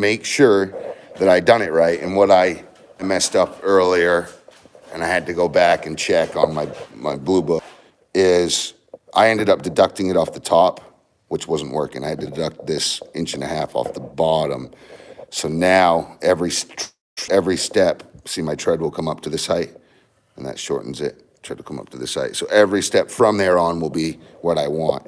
make sure that I done it right. And what I messed up earlier, and I had to go back and check on my blue book, is I ended up deducting it off the top, which wasn't working. I had to deduct this 1.5 inches off the bottom. So now every step, see my tread will come up to this height, and that shortens it. Tread will come up to this height. So every step from there on will be what I want.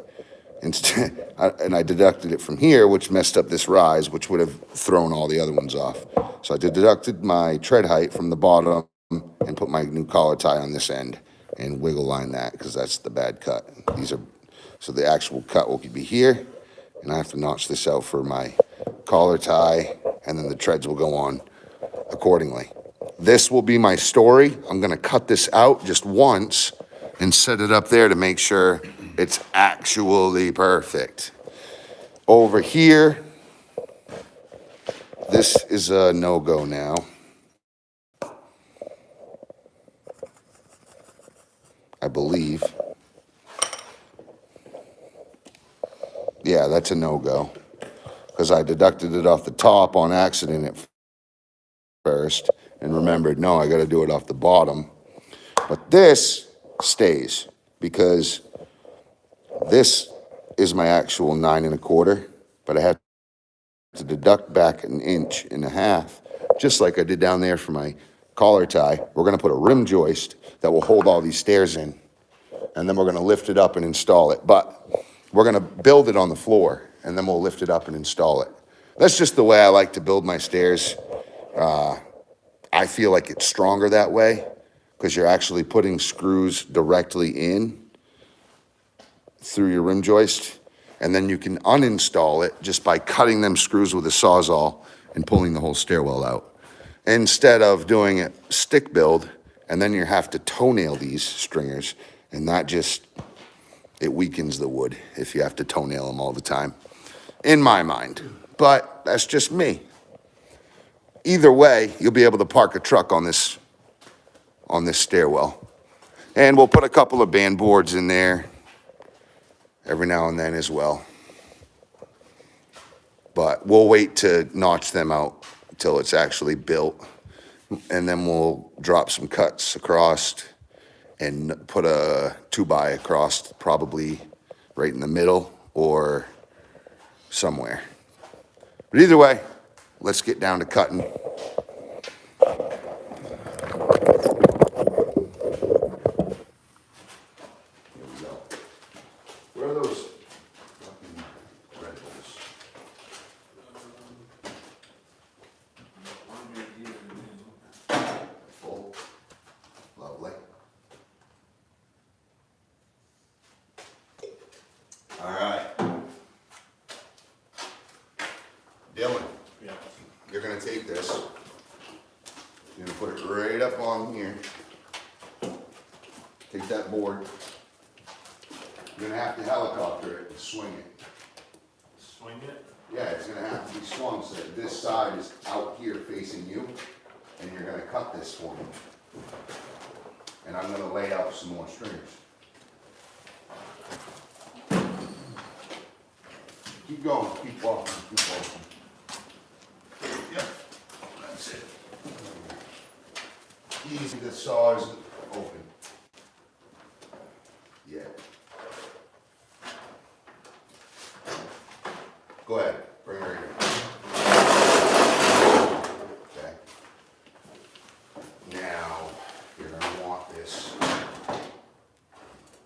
Instead, and I deducted it from here, which messed up this rise, which would have thrown all the other ones off. So I deducted my tread height from the bottom and put my new collar tie on this end and wiggle line that, because that's the bad cut. So the actual cut will be here, and I have to notch this out for my collar tie, and then the treads will go on accordingly. This will be my story. I'm gonna cut this out just once and set it up there to make sure it's actually perfect. Over here, this is a no-go now. I believe. Yeah, that's a no-go, because I deducted it off the top on accident at first and remembered, no, I gotta do it off the bottom. But this stays, because this is my actual 9 1/4, but I have to deduct back 1.5 inches, just like I did down there for my collar tie. We're gonna put a rim joist that will hold all these stairs in, and then we're gonna lift it up and install it. But we're gonna build it on the floor, and then we'll lift it up and install it. That's just the way I like to build my stairs. I feel like it's stronger that way, because you're actually putting screws directly in through your rim joist, and then you can uninstall it just by cutting them screws with a Sawzall and pulling the whole stairwell out, instead of doing it stick build, and then you have to toenail these stringers, and that just, it weakens the wood if you have to toenail them all the time, in my mind. But that's just me. Either way, you'll be able to park a truck on this stairwell. And we'll put a couple of band boards in there every now and then as well. But we'll wait to notch them out until it's actually built. And then we'll drop some cuts across and put a 2x across, probably right in the middle or somewhere. But either way, let's get down to cutting. Where are those fucking Red Bulls? Full. Lovely. All right. Dylan, yeah. You're gonna take this. You're gonna put it right up on here. Take that board. You're gonna have to helicopter it and swing it. Swing it? Yeah, it's gonna have to be swung so that this side is out here facing you, and you're gonna cut this for me. And I'm gonna lay out some more stringers. Keep going, keep walking, keep walking. Yep, that's it. Easy, the saw isn't open. Yeah. Go ahead, bring her here. Okay. Now, you're gonna want this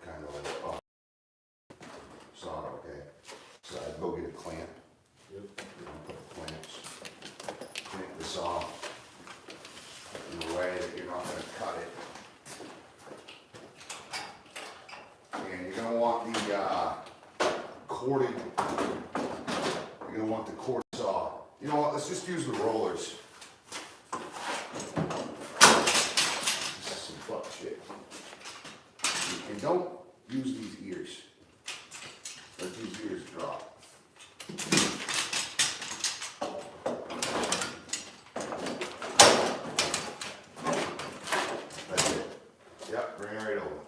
kind of like up. Saw, okay? So I'd go get a clamp. Yep. You're gonna put the clamps. Clamp this off in a way that you're not gonna cut it. And you're gonna want the corded. You're gonna want the cord saw. You know what? Let's just use the rollers. This is some fuck shit. And don't use these ears. Let these ears drop. That's it. Yep, bring it right over.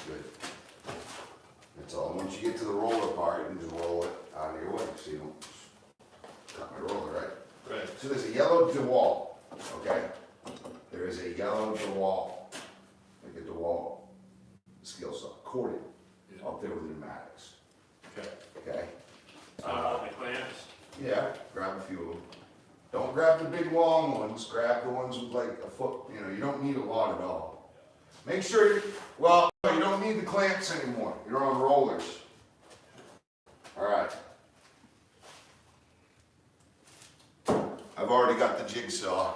Good. That's all. Once you get to the roller part, you can just roll it out of your way so you don't So there's a yellow DeWalt, okay? There is a yellow DeWalt, like a DeWalt skill saw, corded, up there with pneumatics, Okay. okay? The clamps? Yeah, grab a few of them. Don't grab the big long ones, grab the ones with like a foot, you know, you don't need a lot at all. Make sure you, well, you don't need the clamps anymore, you're on rollers. All right. I've already got the jigsaw,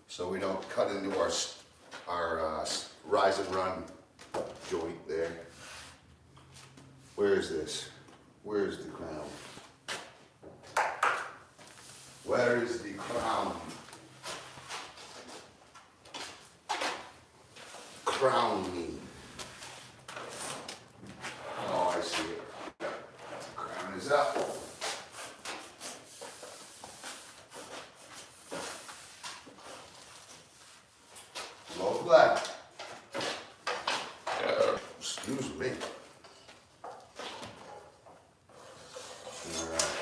so we don't cut into our rise and run joint there. Where is this? Where's the crown? Where is the crown? Crown me. Oh, I see it. Crown is up. Low black. Excuse me. Alright.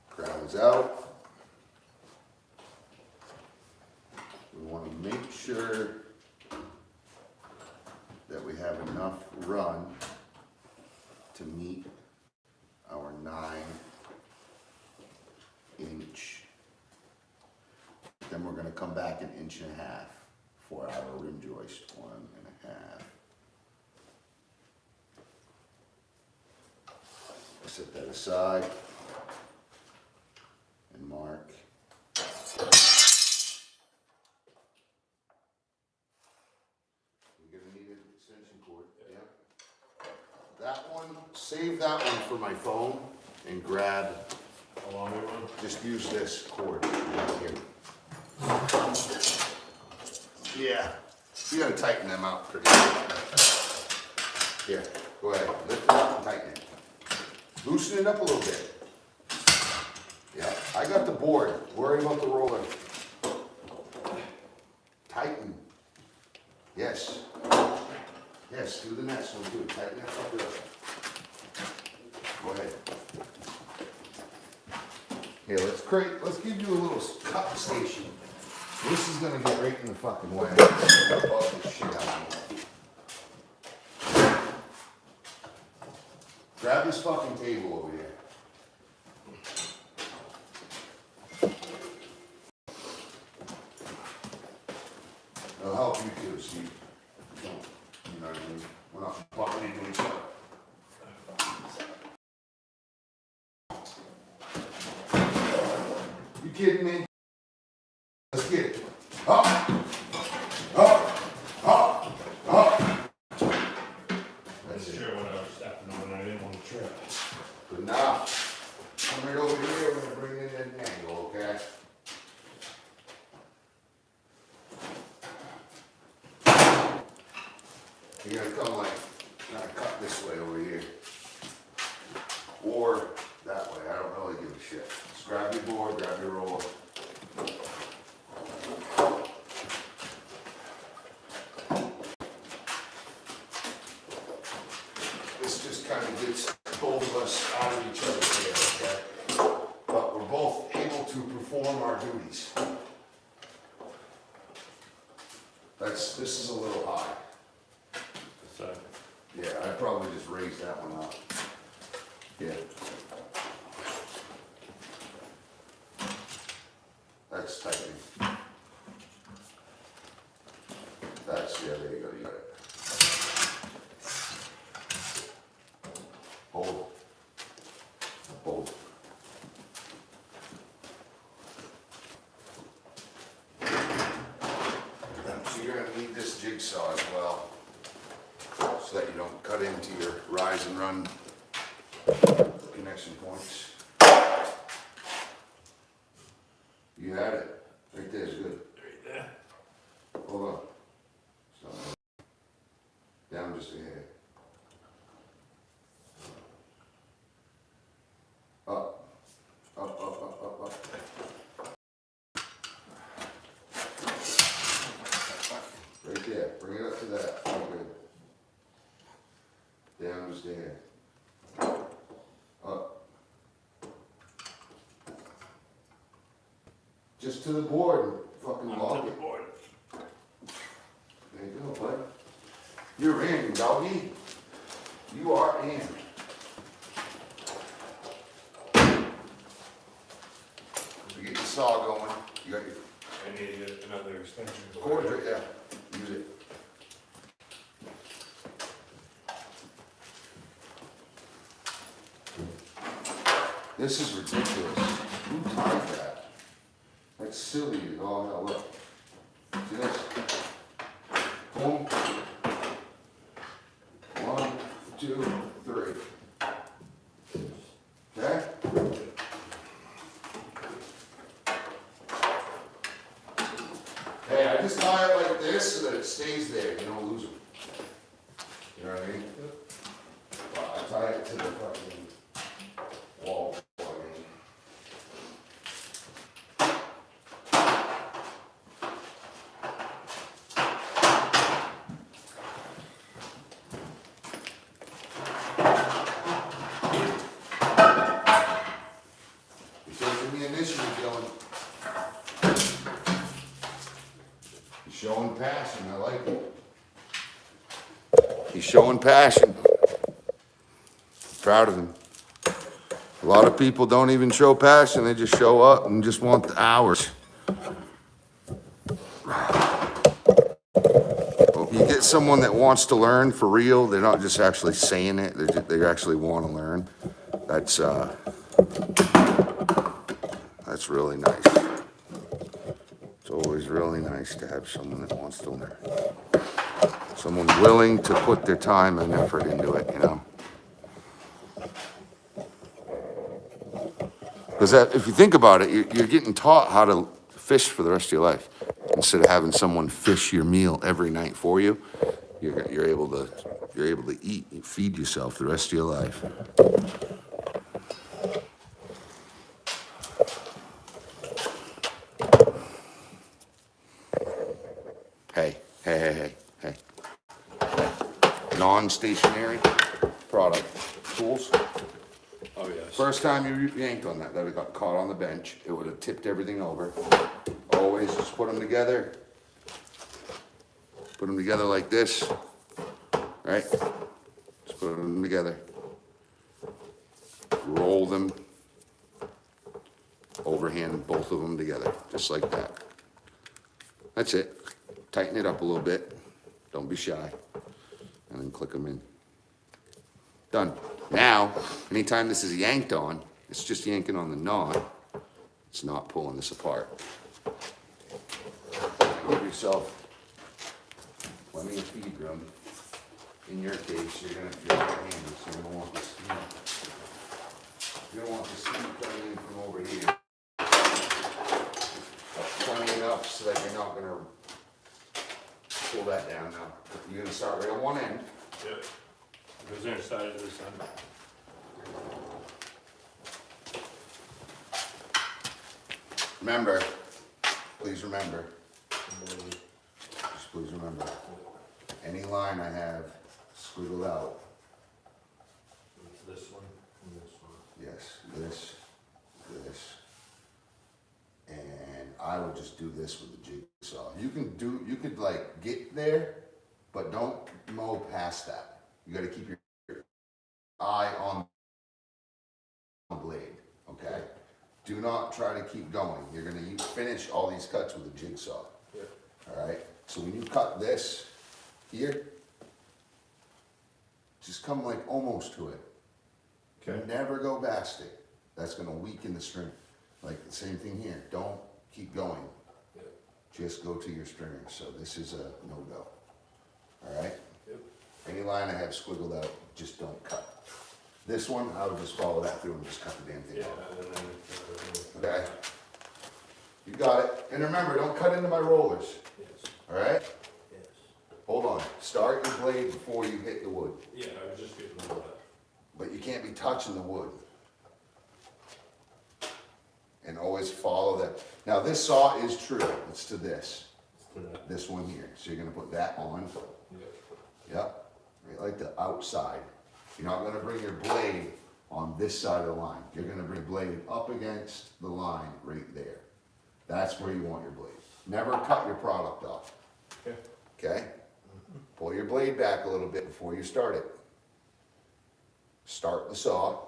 Crown is out. We want to make sure that we have enough run to meet our 9-inch. Then we're going to come back 1.5 inches for our rim joist. 1.5. Set that aside and mark. We're gonna need an extension cord. Yeah. That one, save that one for my phone and grab. A longer one? Just use this cord right here. Yeah. You gotta tighten them out pretty good. Here, go ahead. Lift it up and tighten it. Loosen it up a little bit. Yeah, I got the board. Worry about the roller. Tighten. Yes. Yes, do the next one too. Tighten it up good. Go ahead. Here, let's give you a little cut station. This is gonna get right in the fucking way. Bug the shit out of me. Grab this fucking table over here. It'll help you too, Steve. You know what I mean? We're not bumping into each other. You kidding me? Let's get it. Up, up, up, up. That's it. Sure, when I was stepping on, I didn't want to trip. Good enough. Come right over here, we're gonna bring in an angle, okay? You're gonna come like, cut this way over here. Or that way, I don't really give a shit. Just grab your board, grab your roller. This just kind of gets both of us out of each other's hair, okay? But we're both able to perform our duties. This is a little high. So, Yeah, I'd probably just raise that one up. Yeah. That's tightening. That's, yeah, there you go, you got it. Hold. Hold. So you're gonna need this jigsaw as well, so that you don't cut into your rise and run connection points. You had it. Right there is good. right there. Hold on. Stop. Down just a hair. Up. Up, up, up, up, up. Right there. Bring it up to that. Oh, good. Down just a hair. Up. Just to the board and fucking lock Onto the it. board. There you go, bud. You're in, doggy. You are in. You get your saw going. You got your I need to get another extension. cord right there. Use it. This is ridiculous. Who tied that? That's silly as all hell. Look. See this? Boom. 1, 2, 3. Okay? Hey, I just tie it like this so that it stays there. You don't lose them. You know what I mean? Well, I tie it to the fucking wall. You're taking the initiative, Dylan. He's showing passion. I like it. He's showing passion. Proud of him. A lot of people don't even show passion. They just show up and just want the hours. You get someone that wants to learn for real. They're not just actually saying it. They actually want to learn. That's really nice. It's always really nice to have someone that wants to learn. Someone willing to put their time and effort into it, you know? Because if you think about it, you're getting taught how to fish for the rest of your life. Instead of having someone fish your meal every night for you, you're able to eat and feed yourself the rest of your life. Hey. Non-stationary product, tools. Oh, yes. First time you yanked on that, it got caught on the bench. It would have tipped everything over. Always just put them together. Put them together like this, right? Just put them together. Roll them. Overhand both of them together, just like that. That's it. Tighten it up a little bit. Don't be shy. And then click them in. Done. Now, anytime this is yanked on, it's just yanking on the knot. It's not pulling this apart. Give yourself plenty of feed room. In your case, you're gonna feel right-handed, so you're gonna want this. You're gonna want the speed coming in from over here. Plenty enough so that you're not gonna pull that down now. You're gonna start right on one end. Yep. Goes inside of this end. Remember, please remember, just please remember, any line I have squiggled out, It's this one and this one. yes, this, and I would just do this with the jigsaw. You could like get there, but don't mow past that. You gotta keep your eye on the blade, okay? Do not try to keep going. You're gonna finish all these cuts with a jigsaw. Yeah. All right, so when you cut this here, just come like almost to it. Okay. Never go past it. That's gonna weaken the string. Like the same thing here, don't keep going. Yeah. Just go to your stringer. So this is a no-go. All right? Yep. Any line I have squiggled out, just don't cut. This one, I would just follow that through and just cut the damn thing Yeah, off. and then. Okay? You got it. And remember, don't cut into my rollers. Yes. All right? Yes. Hold on. Start your blade before you hit the wood. Yeah, I was just getting rid of that. But you can't be touching the wood. And always follow that. Now this saw is true. It's to this. To that. This one here. So you're gonna put that on. Yeah. Yep. Right like the outside. You're not gonna bring your blade on this side of the line. You're gonna bring blade up against the line right there. That's where you want your blade. Never cut your product off, Okay. okay? Pull your blade back a little bit before you start it. Start the saw.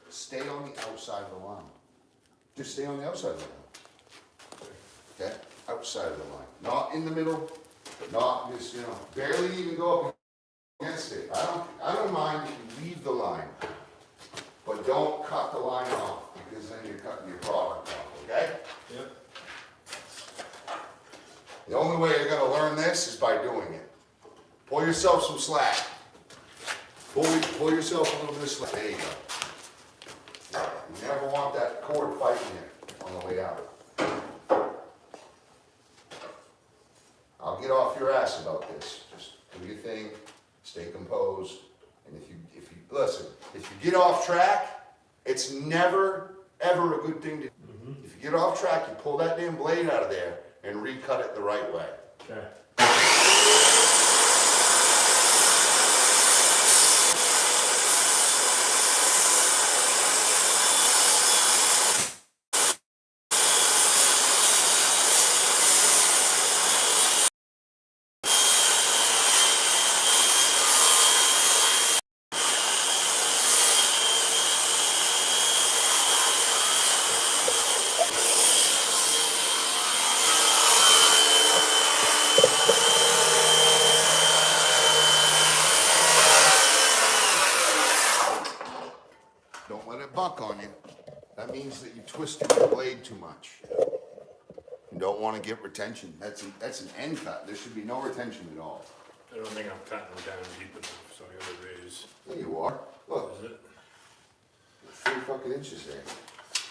Stay on the outside of the line. Just stay on the outside of the line. Okay? Outside of the line. Not in the middle, not just, barely even go up against it. I don't mind if you leave the line, but don't cut the line off because then you're cutting your product off, okay? Yep. The only way you're gonna learn this is by doing it. Pull yourself some slack. Pull yourself a little bit of slack. There you go. You never want that cord fighting you on the way out. I'll get off your ass about this. Just do your thing, stay composed, and if you listen, if you get off track, it's never ever a good thing to do. If you get off track, you pull that damn blade out of there and recut it the right way. Okay. Don't let it buck on you. That means that you twisted your blade too much. You don't want to get retention. That's an end cut. There should be no retention at all. I don't think I'm cutting them down deep enough, so I gotta raise. There you are. Look, Is it? 3 fucking inches there.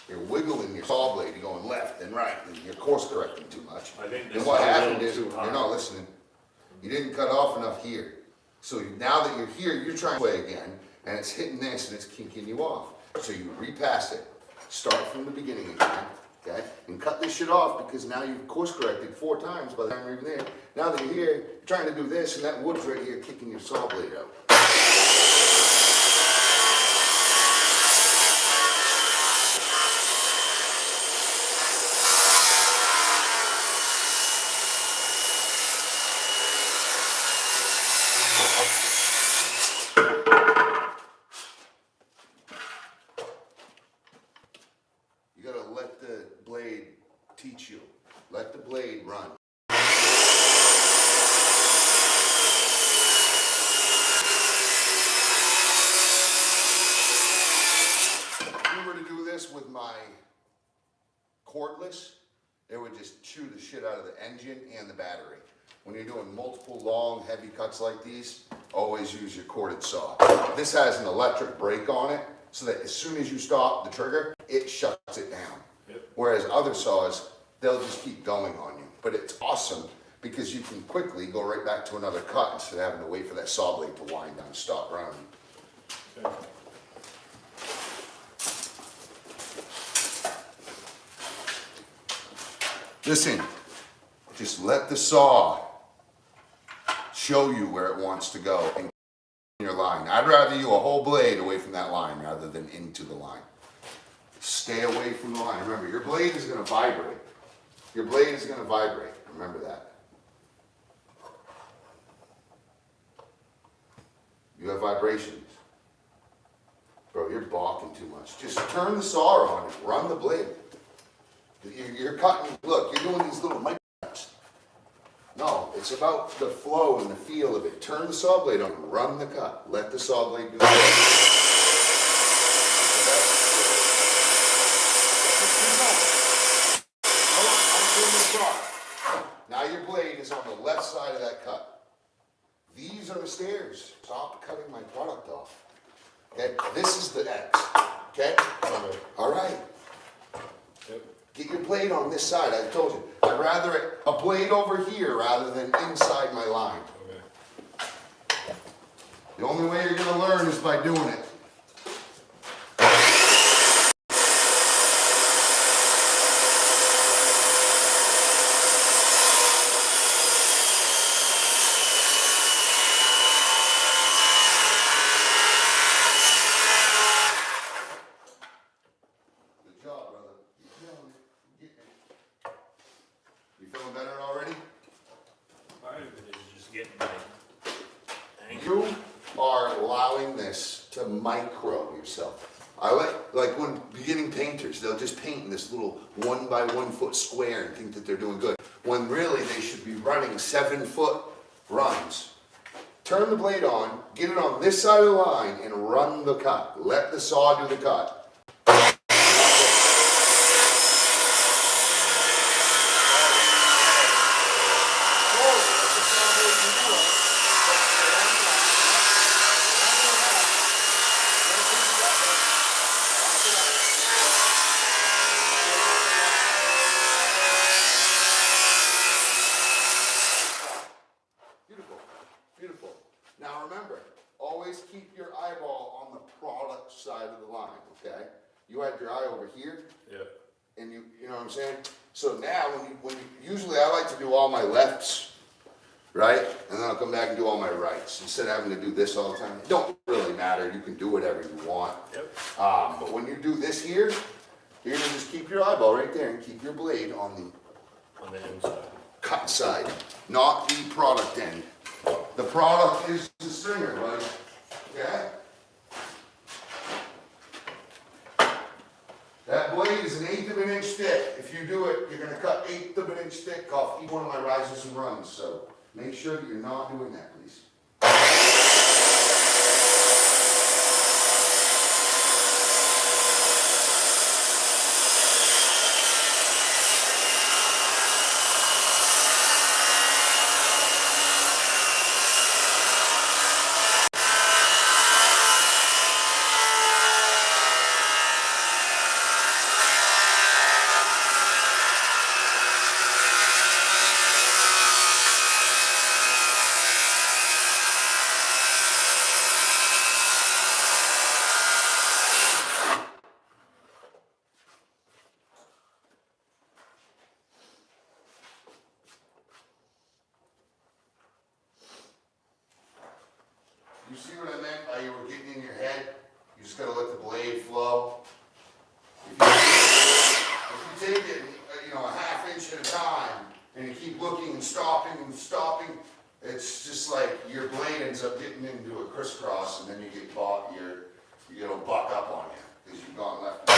You're wiggling your saw blade. You're going left and right, and you're course correcting too much. I think this And what is a happened little is too high. you're not listening. You didn't cut off enough here. So now that you're here, you're trying to play again, and it's hitting this and it's kinking you off. So you repass it. Start from the beginning again, okay? And cut this shit off because now you've course corrected 4 times by the time you're even there. Now that you're here, you're trying to do this, and that wood's right here kicking your saw blade out. You gotta let the blade teach you. Let the blade run. If you were to do this with my cordless, it would just chew the shit out of the engine and the battery. When you're doing multiple long, heavy cuts like these, always use your corded saw. This has an electric brake on it, so that as soon as you stop the trigger, it shuts it down. Yep. Whereas other saws, they'll just keep going on you. But it's awesome because you can quickly go right back to another cut instead of having to wait for that saw blade to wind down and stop running. Okay. Listen, just let the saw show you where it wants to go and your line. I'd rather you a whole blade away from that line rather than into the line. Stay away from the line. Remember, your blade is going to vibrate. Your blade is going to vibrate. Remember that. You have vibrations. Bro, you're balking too much. Just turn the saw on and run the blade. You're cutting, look, you're doing these little micro cuts. No, it's about the flow and the feel of it. Turn the saw blade on and run the cut. Let the saw blade do the work. Now your blade is on the left side of that cut. These are the stairs. Stop cutting my product off. Okay, this is the X. Okay? All right. Yep. Get your blade on this side. I told you. I'd rather a blade over here rather than inside my line. Okay. The only way you're going to learn is by doing it. feeling better already? Part of it is just getting my angle. You are allowing this to micro yourself. I like when beginning painters, they'll just paint in this little 1 by 1 foot square and think that they're doing good. When really they should be running 7 foot runs. Turn the blade on, get it on this side of the line and run the cut. Let the saw do the cut. Beautiful. Now remember, always keep your eyeball on the product side of the line, okay? You had your eye over here, Yeah. and you know what I'm saying? So now, usually I like to do all my lefts, right? And then I'll come back and do all my rights, instead of having to do this all the time. It don't really matter, you can do whatever you want. Yep. But when you do this here, you're gonna just keep your eyeball right there and keep your blade on the inside. the cut side, not the product end. The product is the stringer, buddy. Okay? That blade is an 1/8 of an inch thick. If you do it, you're gonna cut 1/8 of an inch thick off each one of my rises and runs. So make sure that you're not doing that, please. You see what I meant by you were getting in your head? You just gotta let the blade flow. If you take it, you know, a 1/2 inch at a time, and you keep looking and stopping, it's just like your blade ends up getting into a crisscross, and then you get bought, it'll buck up on you, because you've gone left.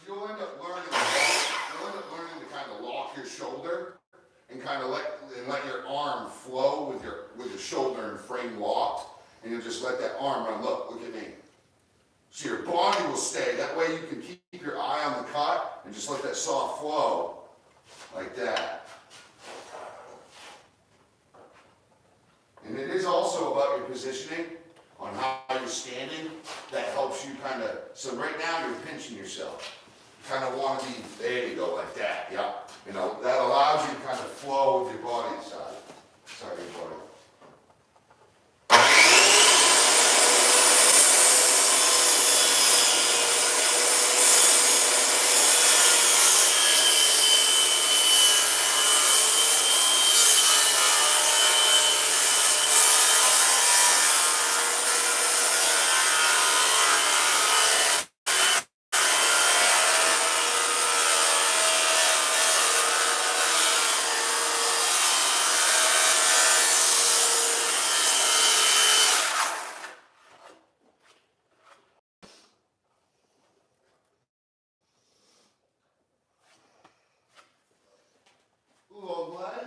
You'll end up learning to kind of lock your shoulder and kind of let your arm flow with your shoulder and frame locked, and you'll just let that arm run. Look at me. So your body will stay. That way you can keep your eye on the cut and just let that saw flow like that. And it is also about your positioning on how you're standing. That helps you kind of, so right now you're pinching yourself. You kind of want to be, there you go, like that, yeah. You know, that allows you to kind of flow with your body side. Sorry, your body. Hello, Vlad.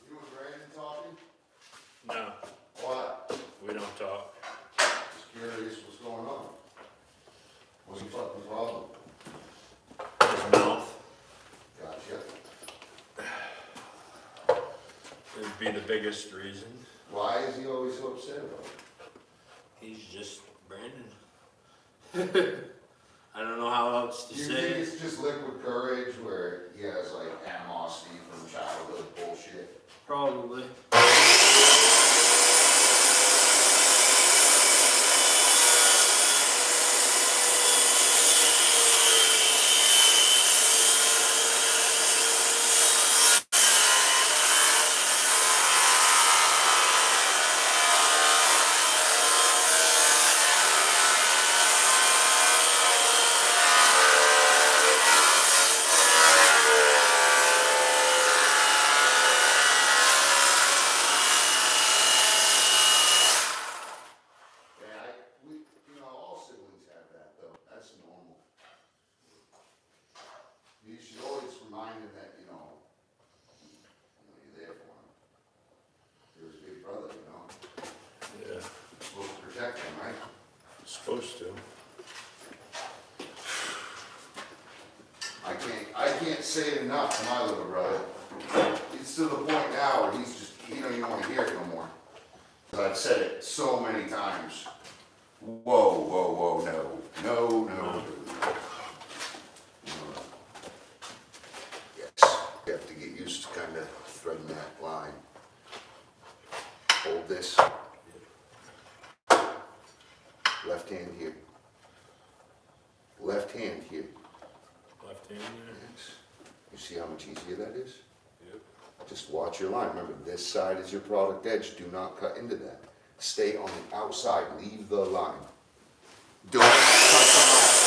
You and Brandon talking? No, What? we don't talk. Just curious what's going on. What's the fucking problem? His mouth Gotcha. would be the biggest reason. Why is he always so upset about it? He's just Brandon. I don't know how else to Do you say think it. it's just liquid courage where he has like animosity from childhood bullshit? Probably. All siblings have that though. That's normal. You should always remind him that, you're there for him. You're his big brother, Yeah. Supposed to protect him, right? Supposed to. I can't say it enough to my little brother. It's to the point now where he's just, he don't even want to hear it no more. I've said it so many times. Whoa, whoa, whoa, no, no. Yes, you have to get used to kind of threading that line. Hold this. Left hand here. Left hand here. Left hand there. Yes. You see how much easier that is? Yep. Just watch your line. Remember, this side is your product edge. Do not cut into that. Stay on the outside. Leave the line. Don't cut the line.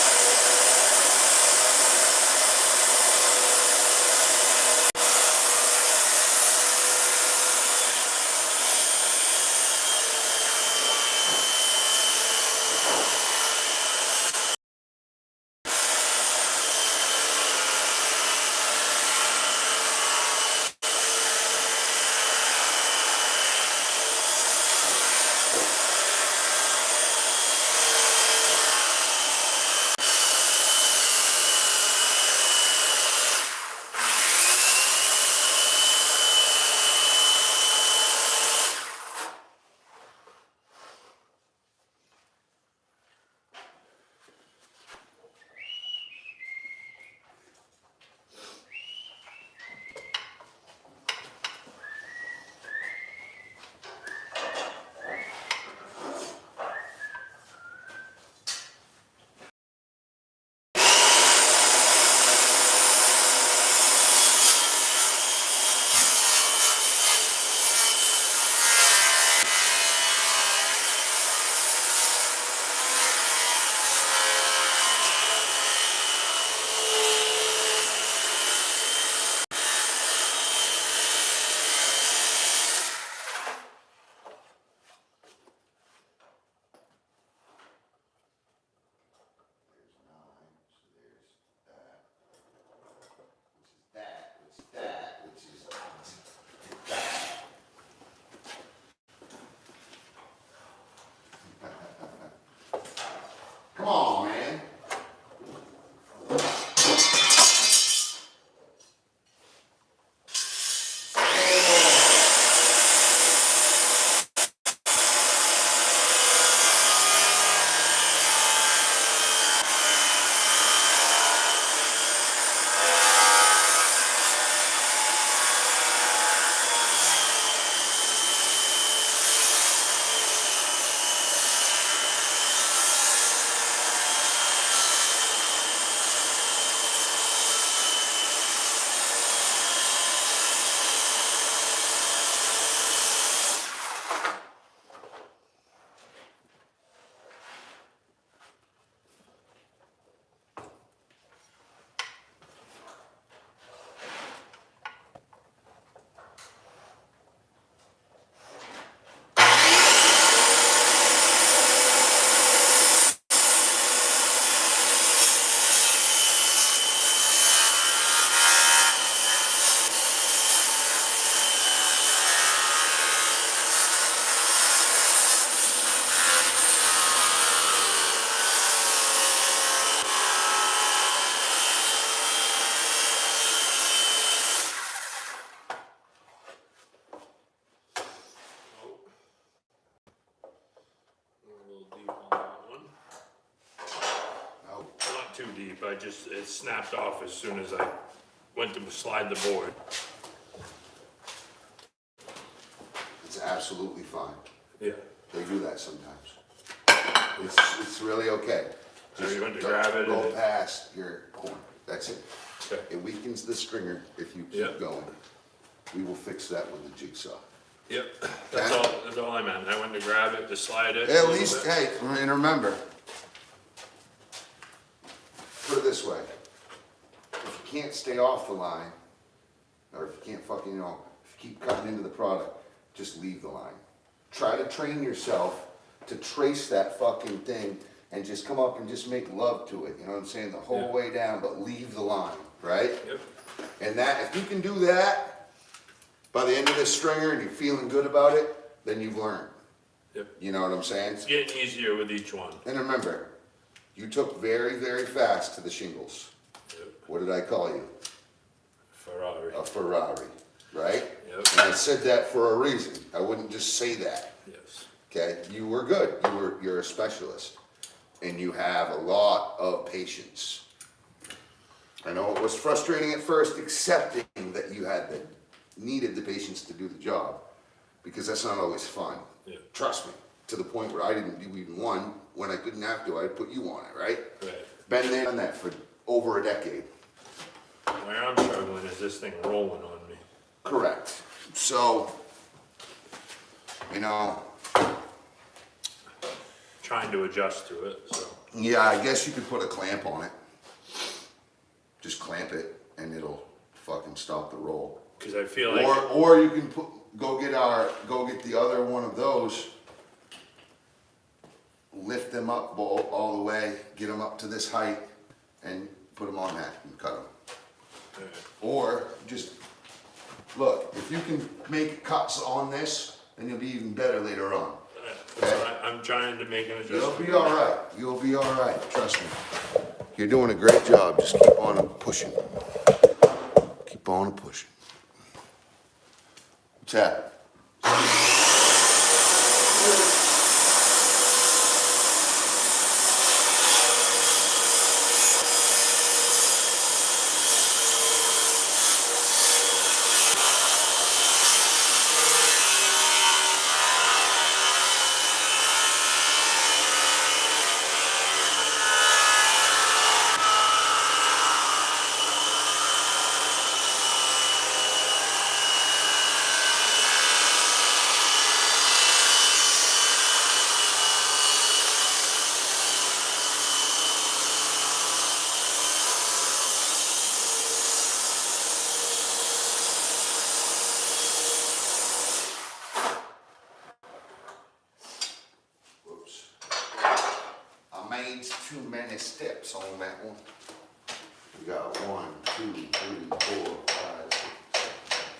not too deep, it snapped off as soon as I went to slide the board. It's absolutely fine. Yeah. They do that sometimes. It's really okay. So you went to don't grab it go and past your corner. That's it. Okay. It weakens the stringer if you keep Yeah. going. We will fix that with the jigsaw. Yep, that's all I meant. I went to grab it, to slide it. a At little least, bit. hey, and remember, put it this way. If you can't stay off the line, or if you can't fucking, if you keep cutting into the product, just leave the line. Try to train yourself to trace that fucking thing and just come up and just make love to it, you know what I'm saying, the whole Yeah. way down, but leave the line, right? Yep, And that, if you can do that, by the end of this stringer and you're feeling good about it, then you've learned. yep. You know what I'm saying? It's getting easier with each one. And remember, you took very, very fast to the shingles. Yep. What did I call you? Ferrari. A Ferrari, right? Yep. And I said that for a reason. I wouldn't just say that. Yes. Okay, you were good. You're a specialist, and you have a lot of patience. I know it was frustrating at first, accepting that you needed the patience to do the job, because that's not always fun. Yeah. Trust me, to the point where I didn't do even one when I couldn't have to. I'd put you on it, right? Right. Been there, done that for over a decade. Where I'm struggling is this thing rolling on me. Correct. So, Trying to adjust to it, so. yeah, I guess you could put a clamp on it. Just clamp it, and it'll fucking stop the roll. Because I feel like. Or you can go get the other one of those, lift them up all the way, get them up to this height, and put them on that and cut them. Or just, look, if you can make cuts on this, then you'll be even better later on. So I'm trying to make an adjustment. You'll be all right. You'll be all right. Trust me. You're doing a great job. Just keep on pushing. Keep on pushing. What's that? Whoops. I made too many steps on that one. We got 1, 2, 3, 4, 5, 6, 7.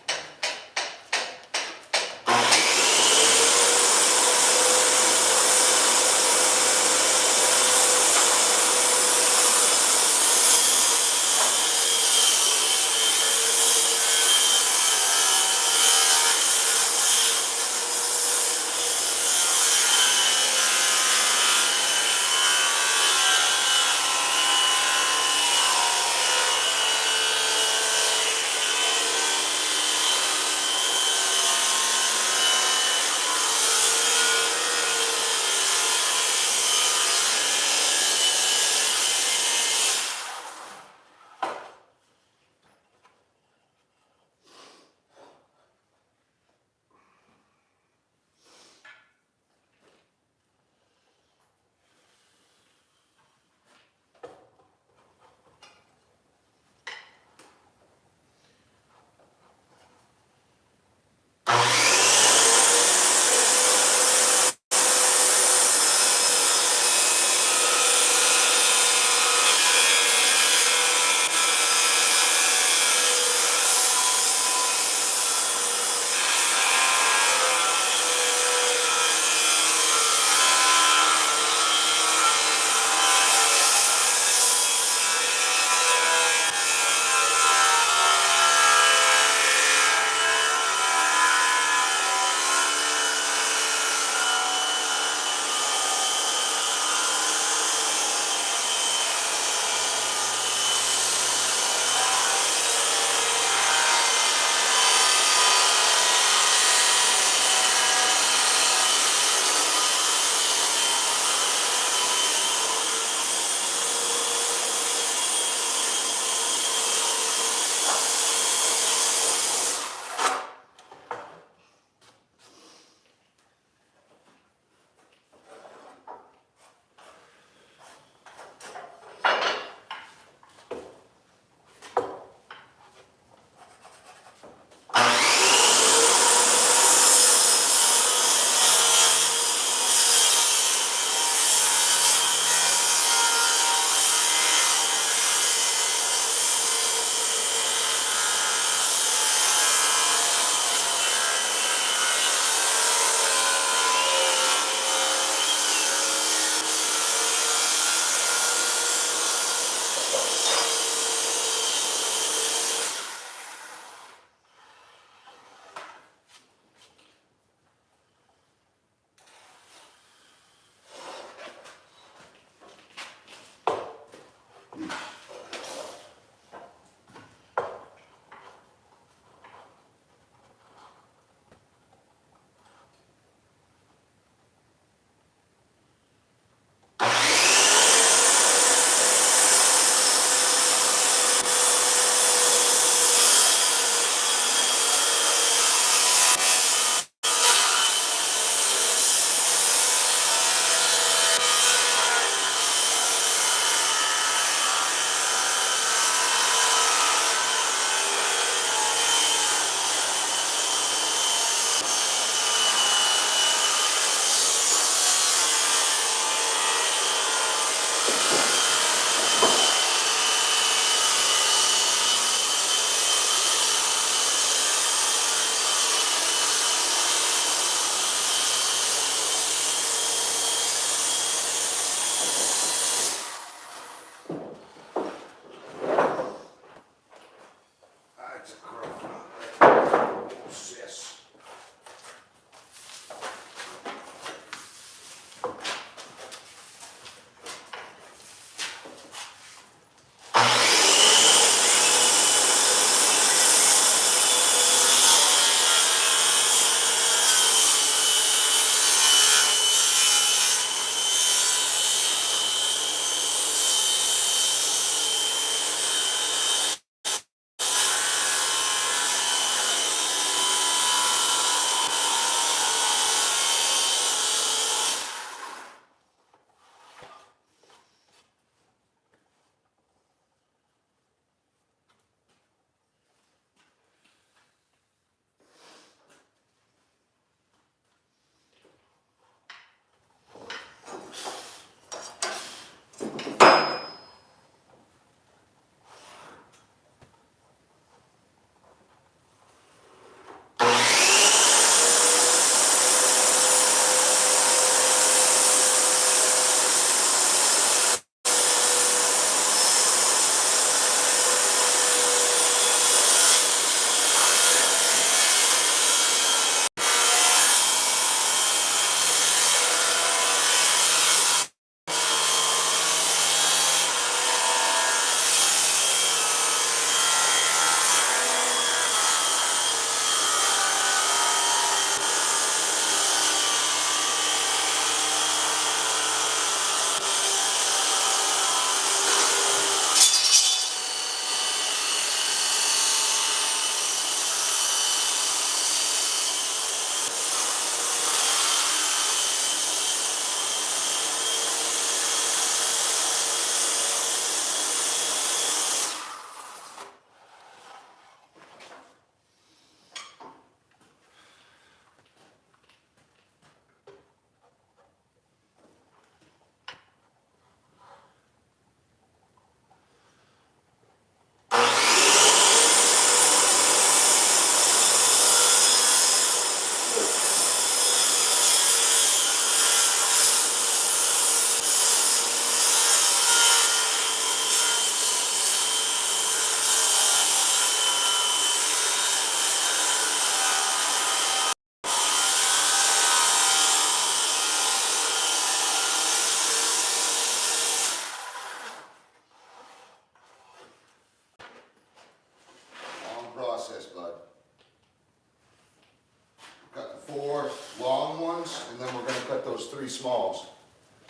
3 smalls.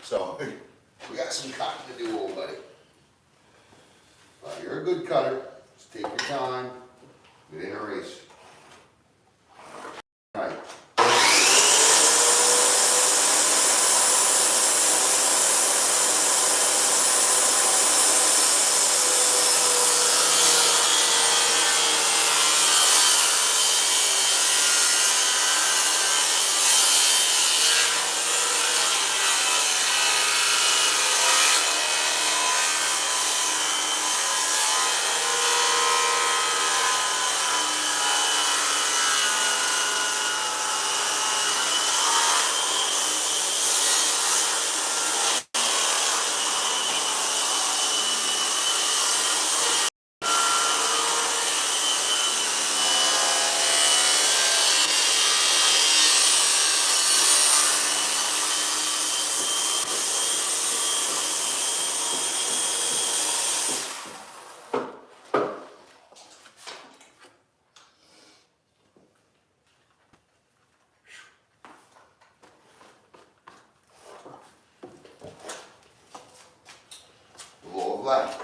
So we got some cutting to do, old buddy. You're a good cutter. Just take your time. It ain't a race. All right. Low of left.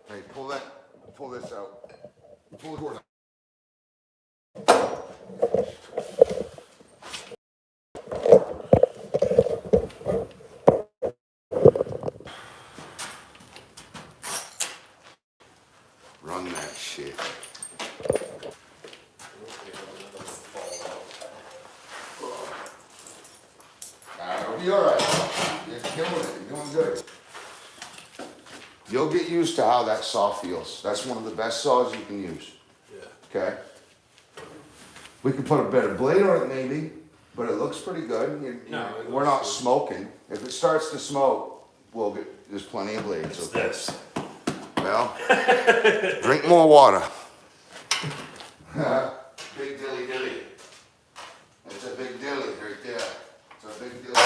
Hey, pull this out. Pull the cord out. Run that shit. It'll be all right. You're killing it. You're doing good. You'll get used to how that saw feels. That's one of the best saws you can use. Yeah. Okay? We could put a better blade on it maybe, but it looks pretty good. We're not good. smoking. If it starts to smoke, there's plenty of blades. It's Okay? this. Well, drink more water. Big dilly dilly. It's a big dilly right there. It's a big dilly.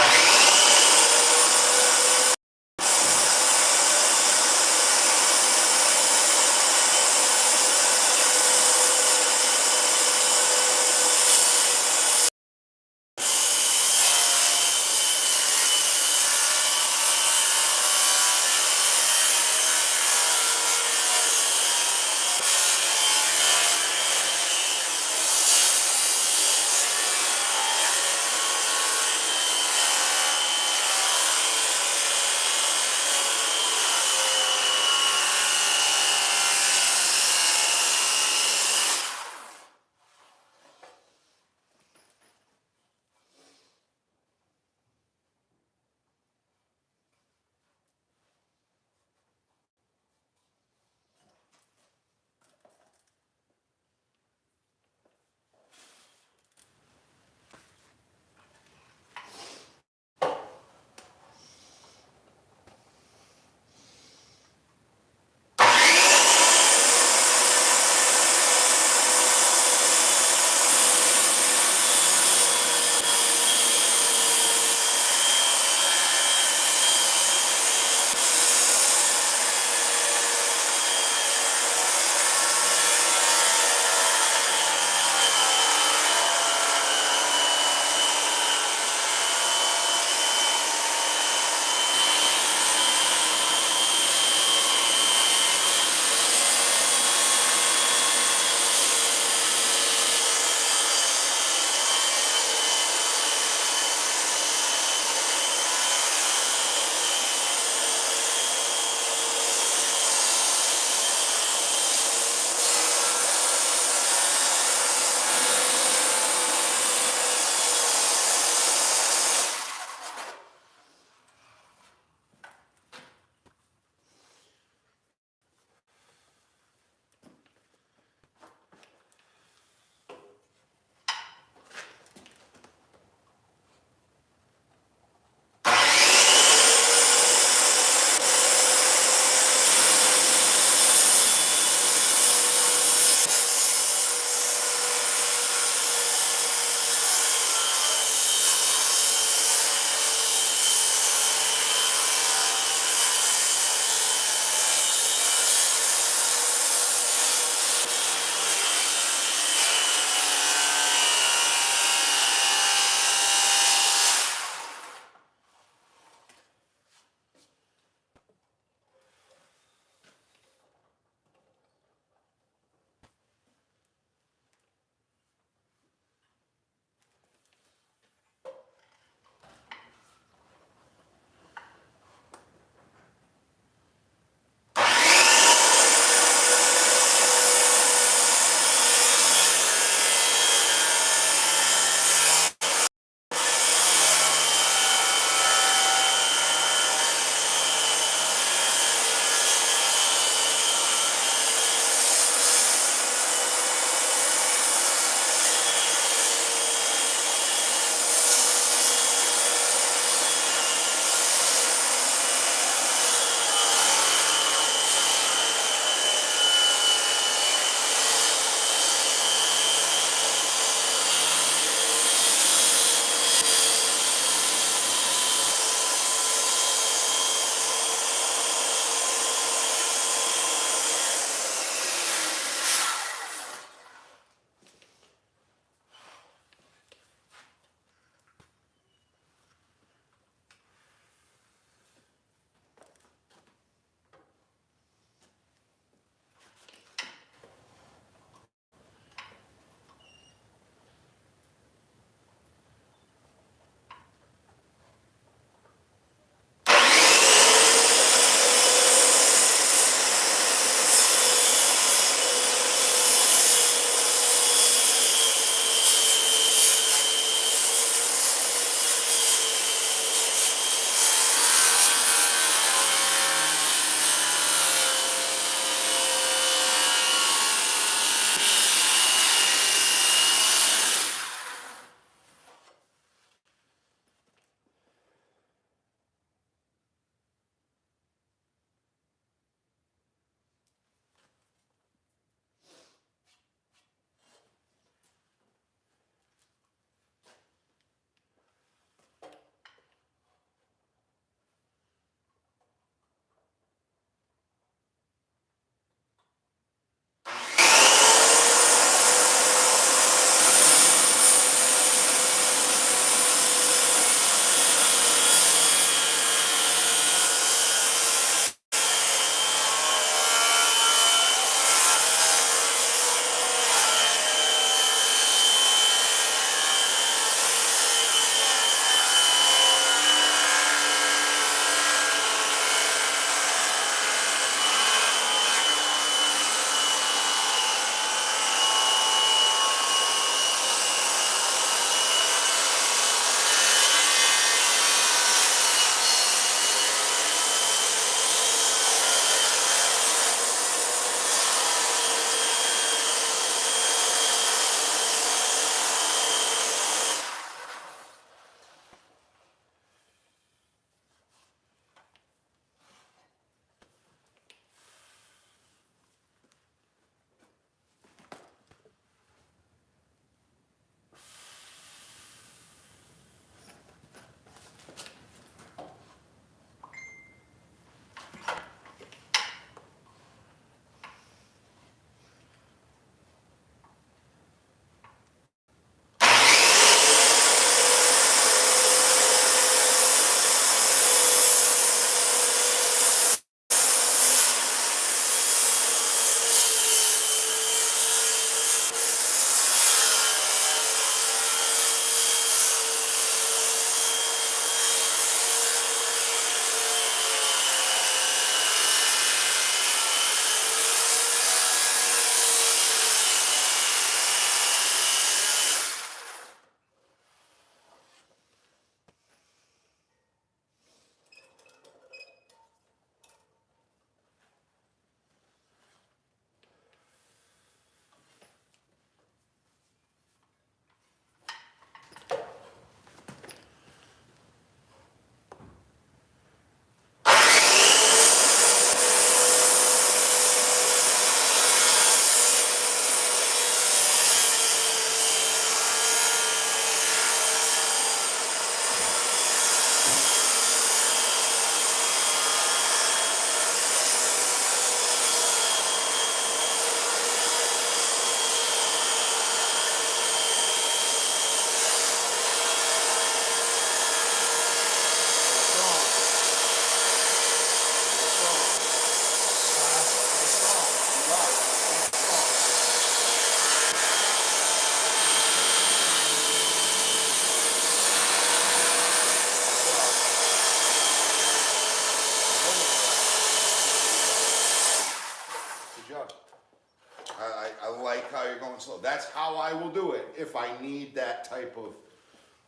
I will do it if I need that type of.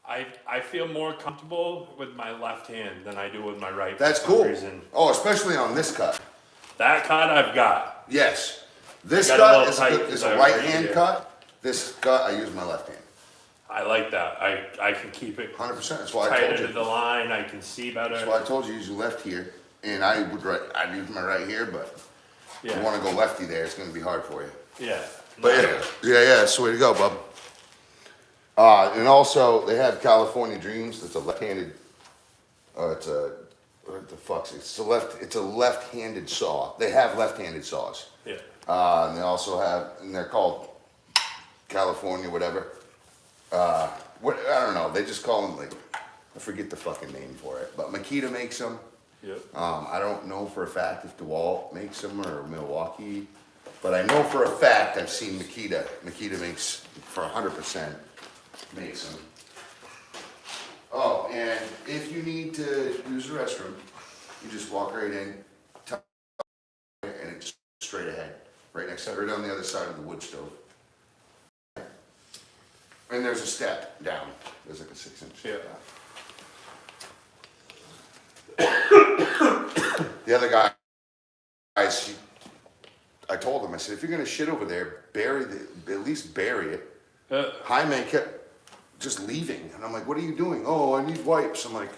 I feel more comfortable with my left hand than I do with my right. That's for some cool. reason. Oh, especially on this cut. That cut I've got. Yes. This Got a cut little is tight a, 'cause is I a was right right hand here. cut. This cut, I use my left hand. I like that. I can keep it 100%. That's why I tighter told to you. the line. I can see better. That's why I told you use your left here. And I'd use my right here, but if Yeah. you want to go lefty there, it's going to be hard for you. Yeah. But yeah, it's the way to go, bub. And also, they have California Dreams. It's a left-handed. It's a what the fuck's it? It's a left-handed saw. They have left-handed saws. Yeah. And they also have, and they're called California whatever. What I don't know. They just call them like I forget the fucking name for it. But Makita makes them. Yep. I don't know for a fact if DeWalt makes them or Milwaukee, but I know for a fact I've seen Makita. Makita makes for 100% makes them. Oh, and if you need to use the restroom, you just walk right in, and it's straight ahead, right next to, right on the other side of the wood stove. And there's a step down. There's like a 6-inch step down. The other guys, I told him, I said, if you're gonna shit over there, at least bury it. Jaime kept just leaving, and I'm like, what are you doing? Oh, I need wipes. I'm like,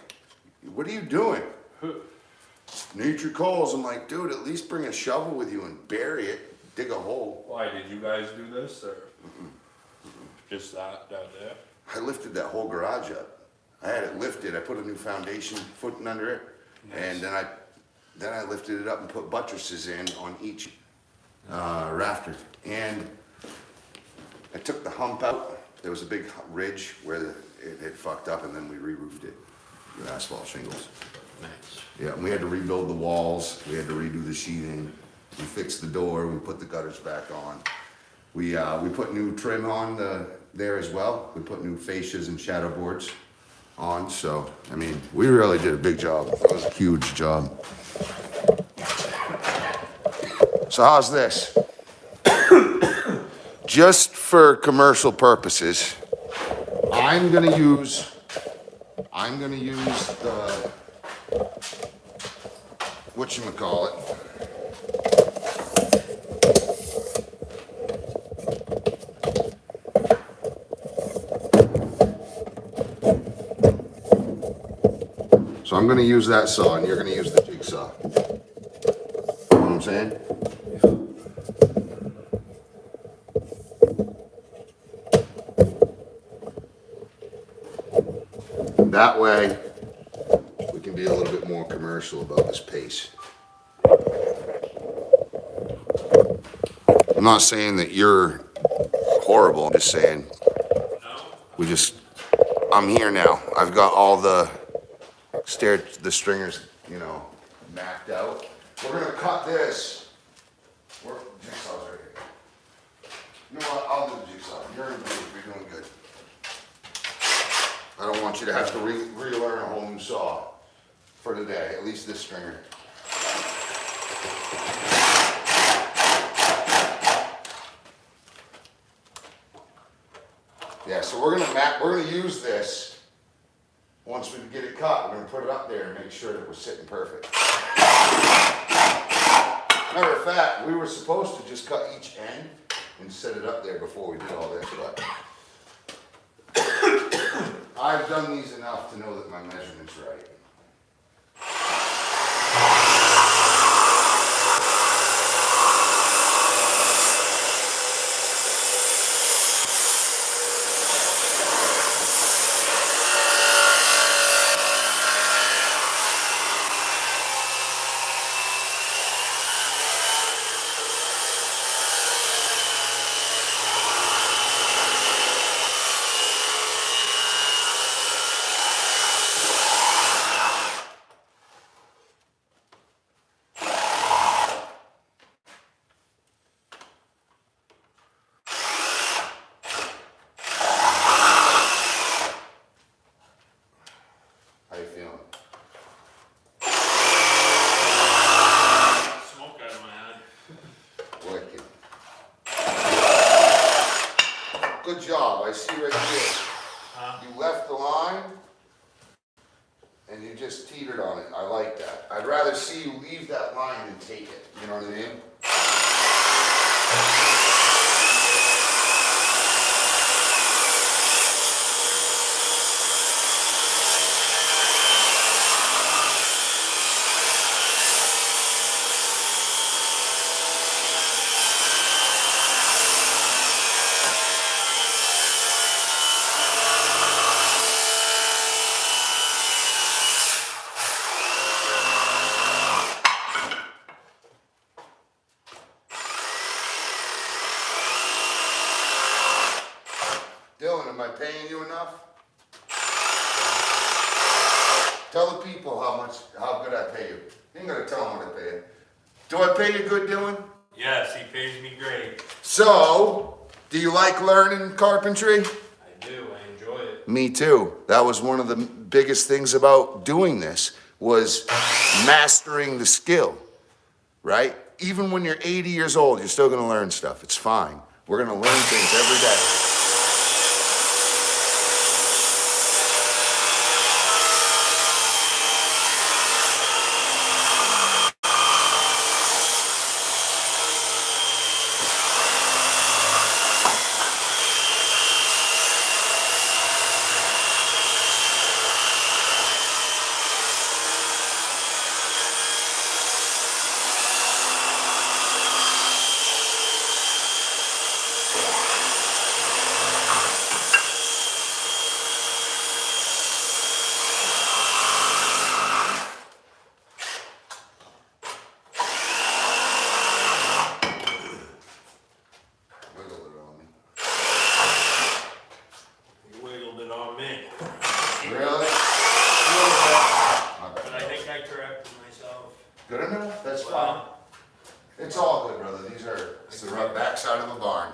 what are you doing? Nature calls. I'm like, dude, at least bring a shovel with you and bury it, dig a hole. Why did you guys do this or just that down there? I lifted that whole garage up. I had it lifted. I put a new foundation footing under it, and then I lifted it up and put buttresses in on each rafter. And I took the hump out. There was a big ridge where it had fucked up, and then we re-roofed it with asphalt shingles. Nice. Yeah, and we had to rebuild the walls. We had to redo the sheathing. We fixed the door. We put the gutters back on. We put new trim on there as well. We put new fascias and shadow boards on. So, I mean, we really did a big job. It was a huge job. So how's this? Just for commercial purposes, I'm gonna use the, whatchamacallit. So I'm gonna use that saw and you're gonna use the jigsaw. You know what I'm saying? That way, we can be a little bit more commercial about this pace. I'm not saying that you're horrible, I'm just saying, I'm here now. I've got all the stringers, mapped out. We're gonna cut this. Jigsaw's right here. You know what, I'll do the jigsaw. You're doing good. I don't want you to have to relearn a whole new saw for today, at least this stringer. Yeah, so we're gonna use this. Once we get it cut, we're gonna put it up there and make sure that we're sitting perfect. Matter of fact, we were supposed to just cut each end and set it up there before we did all this, but I've done these enough to know that my measurement's right. line and you just teetered on it. I like that. I'd rather see you leave that line than take it. You know what I mean? Dylan, am I paying you enough? Tell the people how good I pay you. You ain't gonna tell them what I pay you. Do I pay you good, Dylan? Yes, he pays me great. So, do you like learning carpentry? I do, I enjoy it. Me too. That was one of the biggest things about doing this was mastering the skill, right? Even when you're 80 years old, you're still gonna learn stuff. It's fine. We're gonna learn things every day. Wiggle it on me. You wiggled it on me. Really? But I think I corrected myself. Good enough? That's fine. Well, It's all good, brother. It's the rough backside of a barn.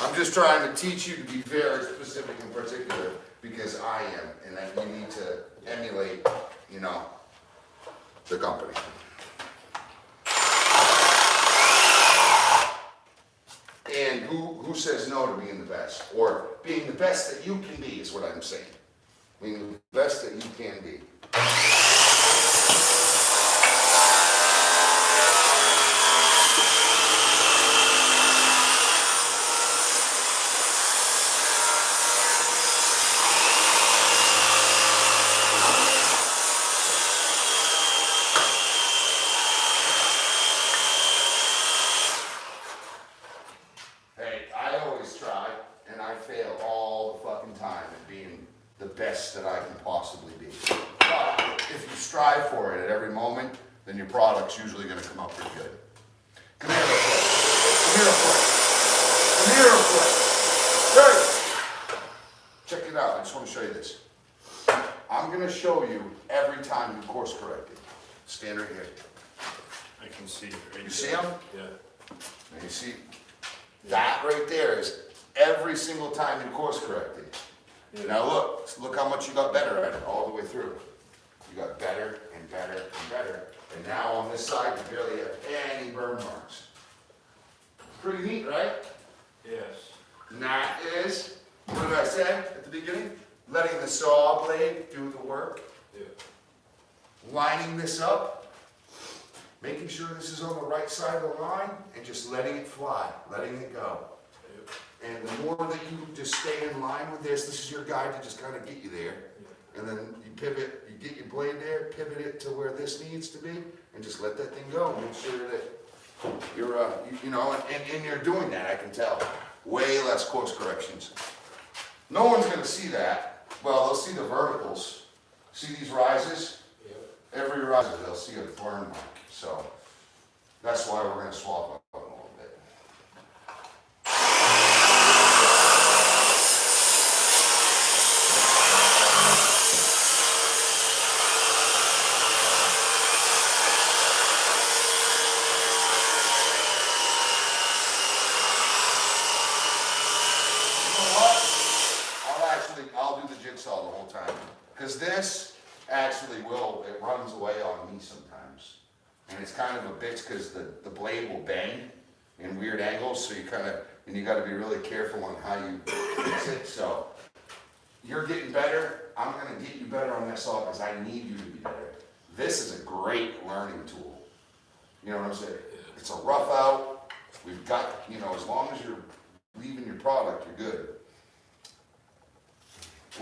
I'm just trying to teach you to be very specific and particular because I am, and that you need to emulate, you know, the company. And who says no to being the best? Or being the best that you can be is what I'm saying. Being the best that you can be. Hey, I always try, and I fail all the fucking time at being the best that I can possibly be. But if you strive for it at every moment, then your product's usually gonna come out pretty good. Come here real quick. Come here real quick. Come here real quick. Hey! Check it out, I just wanna show you this. I'm gonna show you every time you course correct it. Stand right here. I can see it right there. You see 'em? Yeah. And you see, that right there is every single time you course corrected. Now look how much you got better at it all the way through. You got better and better and better. And now on this side, you barely have any burn marks. Pretty neat, right? Yes. And that is, what did I say at the beginning? Letting the saw blade do the work. Yeah. Lining this up. Making sure this is on the right side of the line and just letting it fly, letting it go. And the more that you just stay in line with this is your guide to just kind of get you there. And then you pivot, you get your blade there, pivot it to where this needs to be, and just let that thing go. Make sure that you're, you know, and you're doing that, I can tell. Way less course corrections. No one's gonna see that. Well, they'll see the verticals. See these rises? Every rise, they'll see a burn mark. So that's why we're gonna swap up a little bit. I'll do the jigsaw the whole time. Because this actually it runs away on me sometimes. And it's kind of a bitch because the blade will bang in weird angles, so you gotta be really careful on how you fix it. So you're getting better, I'm better on this saw because I need you to be better. This is a great learning tool. You know what I'm saying? It's a rough out. We've got, you know, as long as you're leaving your product, you're good.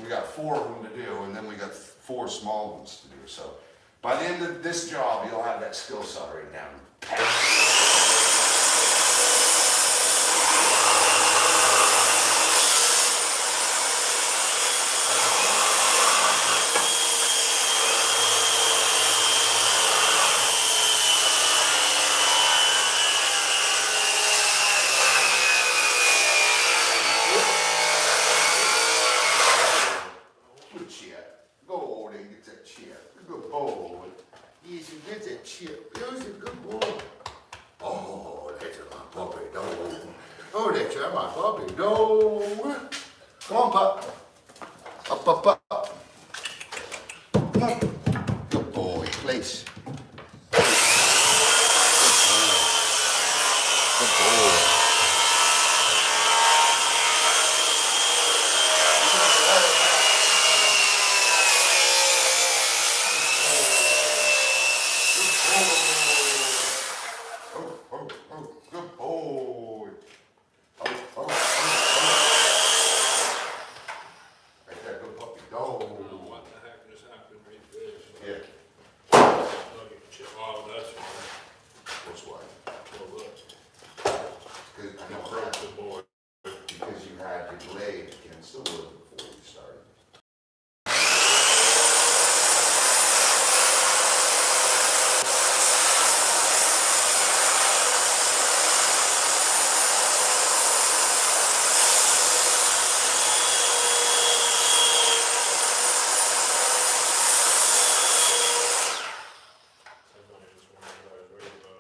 We got 4 of them to do, and then we got 4 small ones to do. So by the end of this job, you'll have that skill set right down. Good chip. Go over there and get that chip. Good boy. Yes, you get that chip. That's a good boy. Oh, that's my puppy dog. Oh, that's my puppy dog. Come on, pup. Up, up, up. Come on. Good boy, place. Good boy. Good boy. That's that good puppy dog. What the heck just happened right there? Yeah. Look at chip. Oh, that's fine. That's why. Well, look. Because I know Crack the board. because you had your leg against the wood before you started. I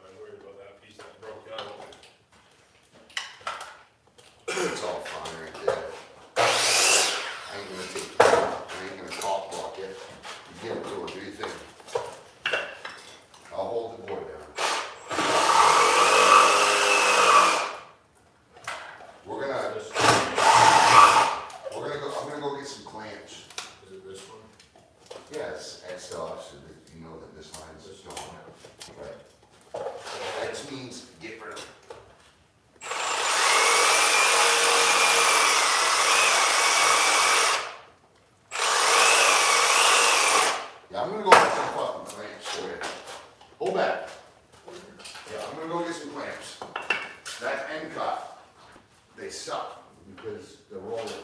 was worried about that piece that broke out. It's all fine right there. I ain't gonna take I ain't gonna cock block it. You get it to her, do your thing. I'll hold the board down. I'm gonna go get some clamps. Is it this one? Yes, X off, so that you know that this line's just going. Right. X means get rid of it. Yeah, I'm gonna go get some fucking clamps for you. Hold back. Yeah, I'm gonna go get some clamps. That end cut, they suck because the roller.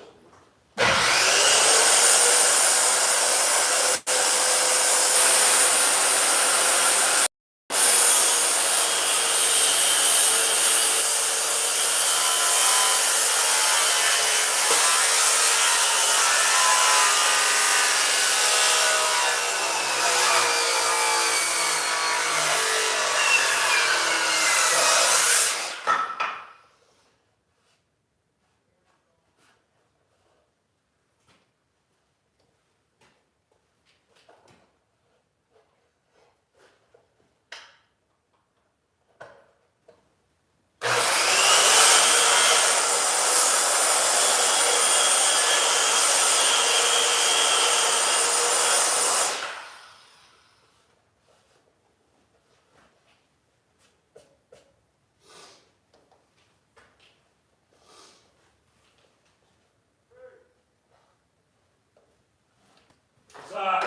What's up?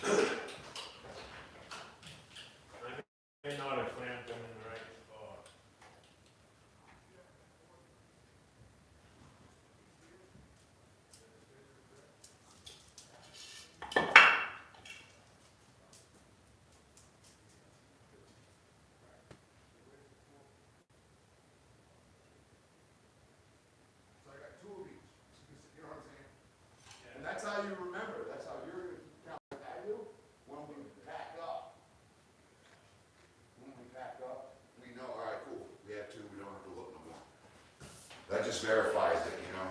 I may not have clamped them in the right spot. So I got 2 of each. You know what I'm saying? And that's how you remember. That's how you're gonna count I do. When we pack up. When we pack up, we know, all right, cool. We have 2, we don't have to look no more. That just verifies it, you know.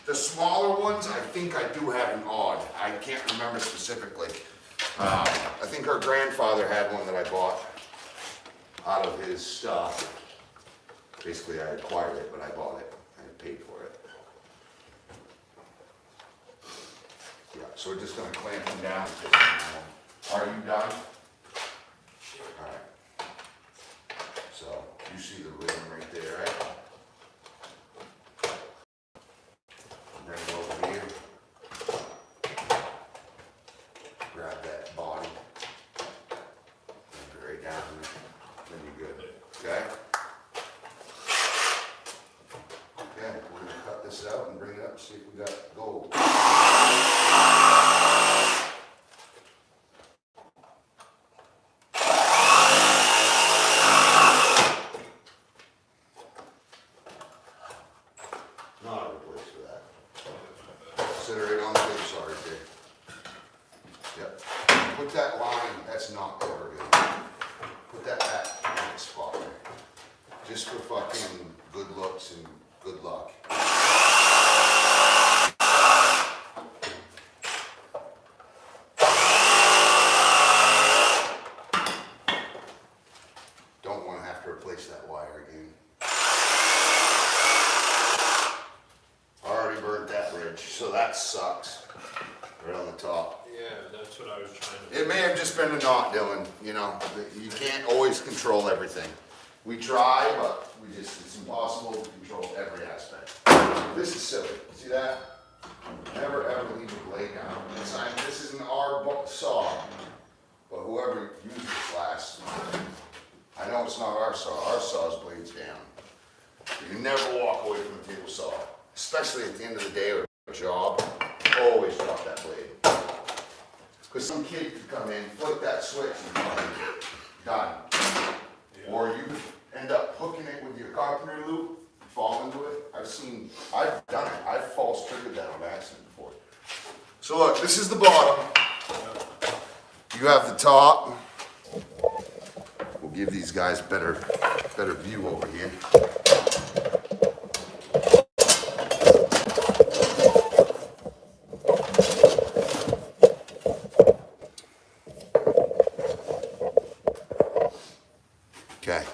The smaller ones, I think I do have an odd. I can't remember specifically. I think her grandfather had one that I bought out of his stuff. Basically, I acquired it, but I bought it. I paid for it. so we're just gonna clamp them down. Are you done? Alright. So, you see the rhythm right there, right? Bring it over here. Grab that body. Bring it right down there. Then you're good. Okay? Okay, we're gonna cut this out and bring it up and see if we got gold. Not a place for that. Sit it right on the big saw right there. Yep. Put that line, that's not ever good. Put that back in the spot there. Just for fucking good looks and good luck. Don't want to have to replace that wire again. Already burnt that bridge, so that sucks. Right on the top. Yeah, that's what I was trying to. It may have just been a knot, Dylan, you know, you can't always control everything. We try, but it's impossible to control every aspect. This is silly, see that? Never ever leave a blade down. This isn't our saw, but whoever used this last, I know it's not our saw's blades down. You never walk away from a table saw, especially at the end of the day or a job, always drop that blade. Because some kid could come in, flip that switch and done. Yeah. Or you end up hooking it with your carpenter loop, fall into it. I've done it. I've false triggered that on accident before. So look, this is the bottom. You have the top. We'll give these guys better view over here. Okay.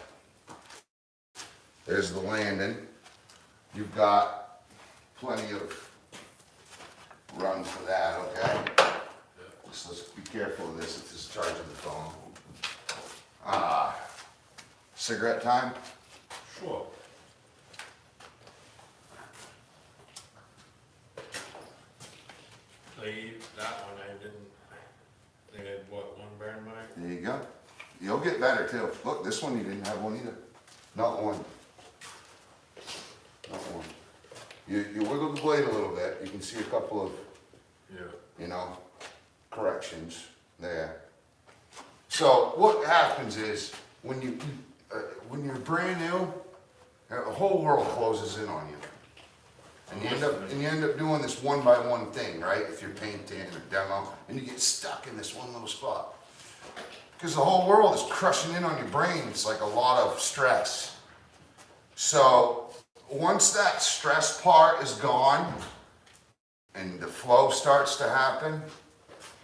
There's the landing. You've got plenty of run for that, okay? Just let's be careful of this. It's just charging the phone. Cigarette time? Sure. That one I didn't, they had what, one burn mark? There you go. You'll get better too. Look, this one you didn't have one either. Not one. Not one. You wiggle the blade a little bit. You can see a couple of, you know, corrections there. So what happens is when you're brand new, the whole world closes in on you. And you end up doing this one by one thing, right? If you're painting or demo, and you get stuck in this one little spot. Because the whole world is crushing in on your brain. It's like a lot of stress. So once that stress part is gone and the flow starts to happen,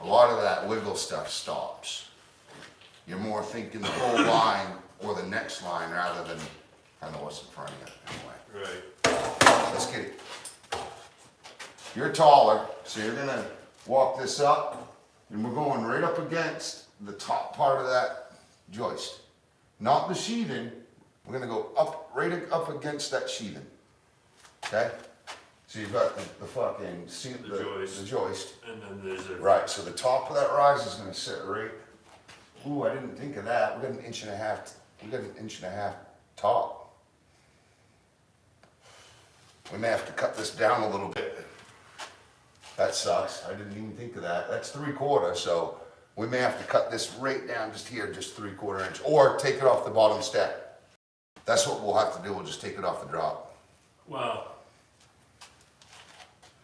a lot of that wiggle stuff stops. You're more thinking the whole line or the next line rather than kind of what's in front of you anyway. Right. Let's get it. You're taller, so you're gonna walk this up, and we're going right up against the top part of that joist. Not the sheathing, we're gonna go up, right up against that sheathing. Okay? So you've got the fucking, the joist. And then there's a. Right, so the top of that rise is gonna sit right, ooh, I didn't think of that. We got an inch and a half top. We may have to cut this down a little bit. That sucks, I didn't even think of that. That's 3/4, so we may have to cut this right down just here, just 3/4 inch, or take it off the bottom step. That's what we'll have to do, we'll just take it off the drop. Well,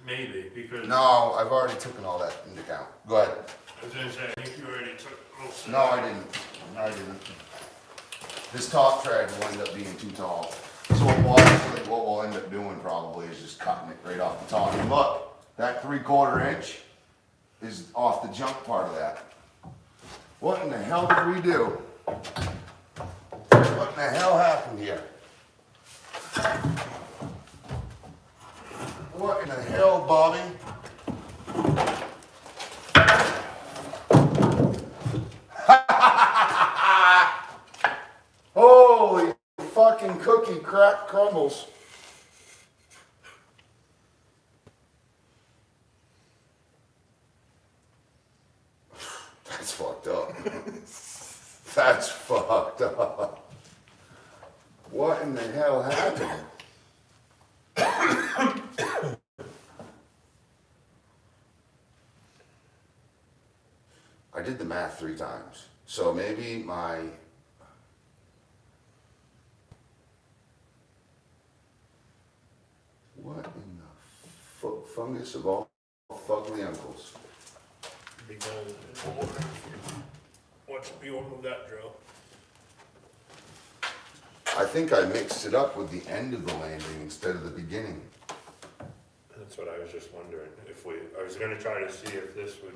maybe, because. No, I've already taken all that into account. Go ahead. I was gonna say, I think you already took most of No, I didn't. No, I didn't. This top tread will end up being too tall. So what we'll end up doing probably is just cutting it right off the top. And look, that 3/4 inch is off the junk part of that. What in the hell did we do? What in the hell happened here? What in the hell, Bobby? fucked up. That's fucked up. What in the hell happened? I did the math 3 times. So maybe my... What in the fungus of all fugly uncles? Because watch you won't move that drill. I think I mixed it up with the end of the landing instead of the beginning. That's what I was just wondering. If I was gonna try to see if this would.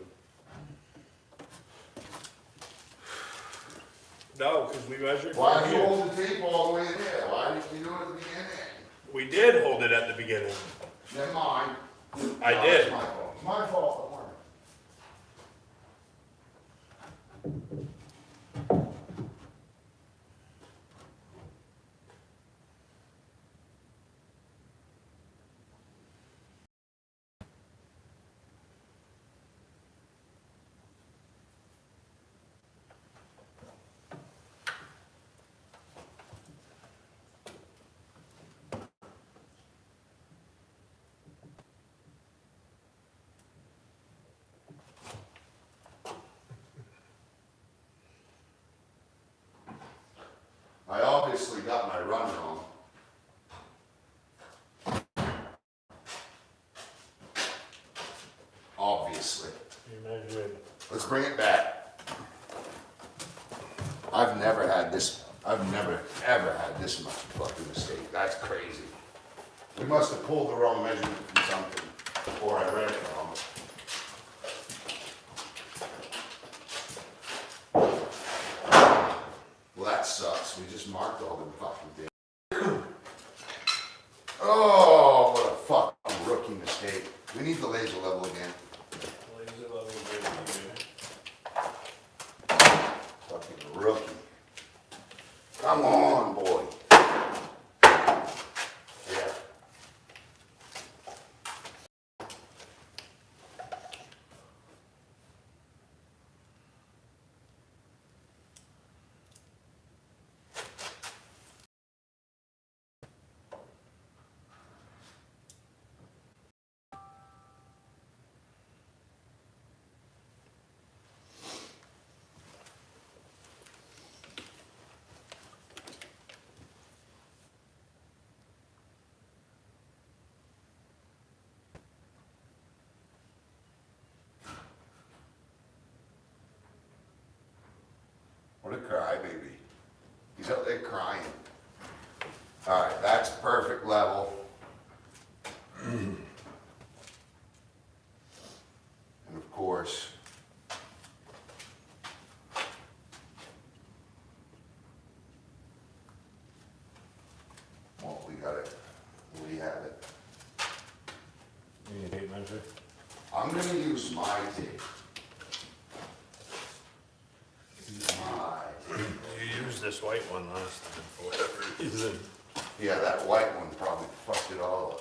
No, because we measured. Why from did you here. hold the tape all the way there? Why didn't you do it at the beginning? We did hold it at the beginning. Never mind. I No, did. It's my fault. It's my fault. Don't worry. I obviously got my run wrong. Obviously. You measured. Let's bring it back. I've never ever had this much fucking mistake. That's crazy. We must have pulled the wrong measurement from something, or I read it wrong. Well, that sucks. We just marked all the fucking things. Oh, what a fucking rookie mistake. We need the laser level again. Laser level grading. Fucking rookie. Come on, boy. Yeah. What a crybaby. He's out there crying. All right, that's perfect level. And of course, well, we got it. We have it. You need a tape measure? I'm gonna use my tape. My tape. You used this white one last time for whatever reason. Yeah, that white one probably fucked it all up.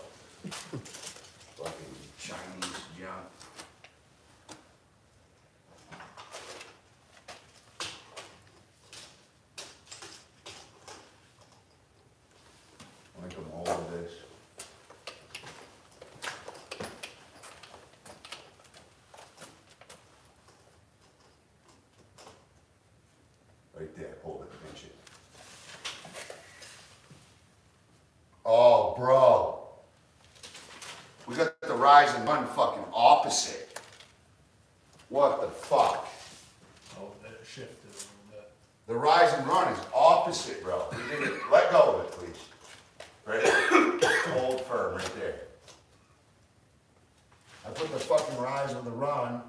Fucking Chinese junk. I come all of this. Right there, hold it, pinch it. Oh, bro. We got the rise and run fucking opposite. What the fuck? Oh, that shifted a little bit. The rise and run is opposite, bro. We did it. Let go of it, please. Right? Hold firm right there. I put the fucking rise with the run,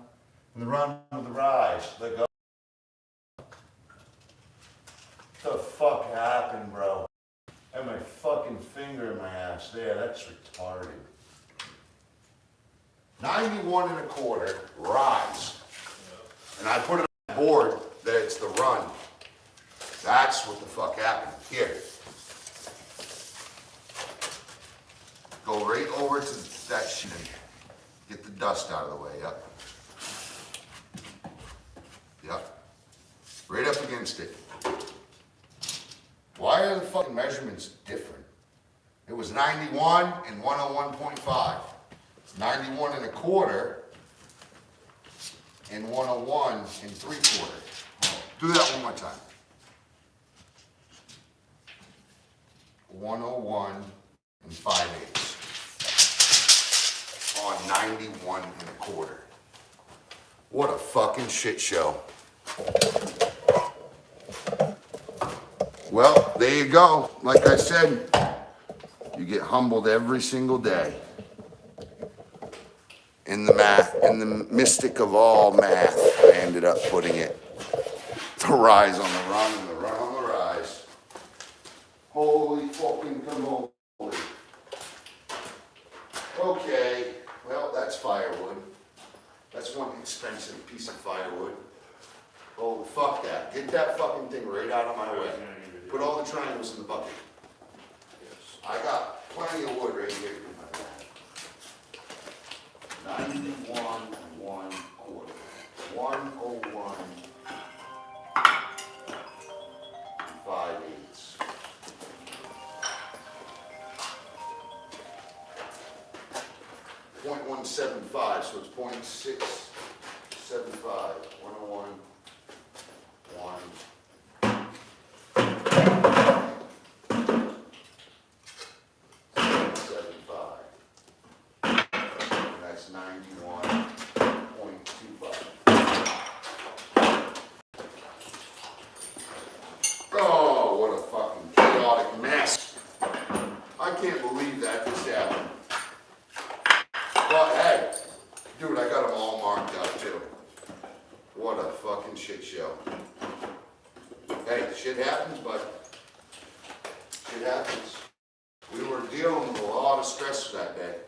and the run with the rise. Let go. What the fuck happened, bro? I have my fucking finger in my ass there. That's retarded. 91 1/4 rise. And I put it on the board that it's the run. That's what the fuck happened. Here. Go right over to that shit. Get the dust out of the way. Yep. Yep. right up against it. Why are the fucking measurements different? It was 91 and 101.5. It's 91 and a quarter and 101 and 3/4. Do that one more time. 101 and 5/8 on 91 and a quarter. What a fucking shit show. Well, there you go. Like I said, you get humbled every single day. In the math, in the mystic of all math, I ended up putting it. The rise on the run and the run on the rise. Holy fucking cannoli. Okay, well, that's firewood. That's one expensive piece of firewood. Oh, fuck that. Get that fucking thing right out of my way. Put all the triangles in the bucket. I got plenty of wood right here. 91 and 1/4. 101 and 5/8. 0.175, so it's 0.675. 101, 1. That's 91.25. Oh, what a fucking chaotic mess. I can't believe that just happened. But hey, dude, I got them all marked up too. What a fucking shit show. Hey, shit happens, but shit happens. We were dealing with a lot of stress that day.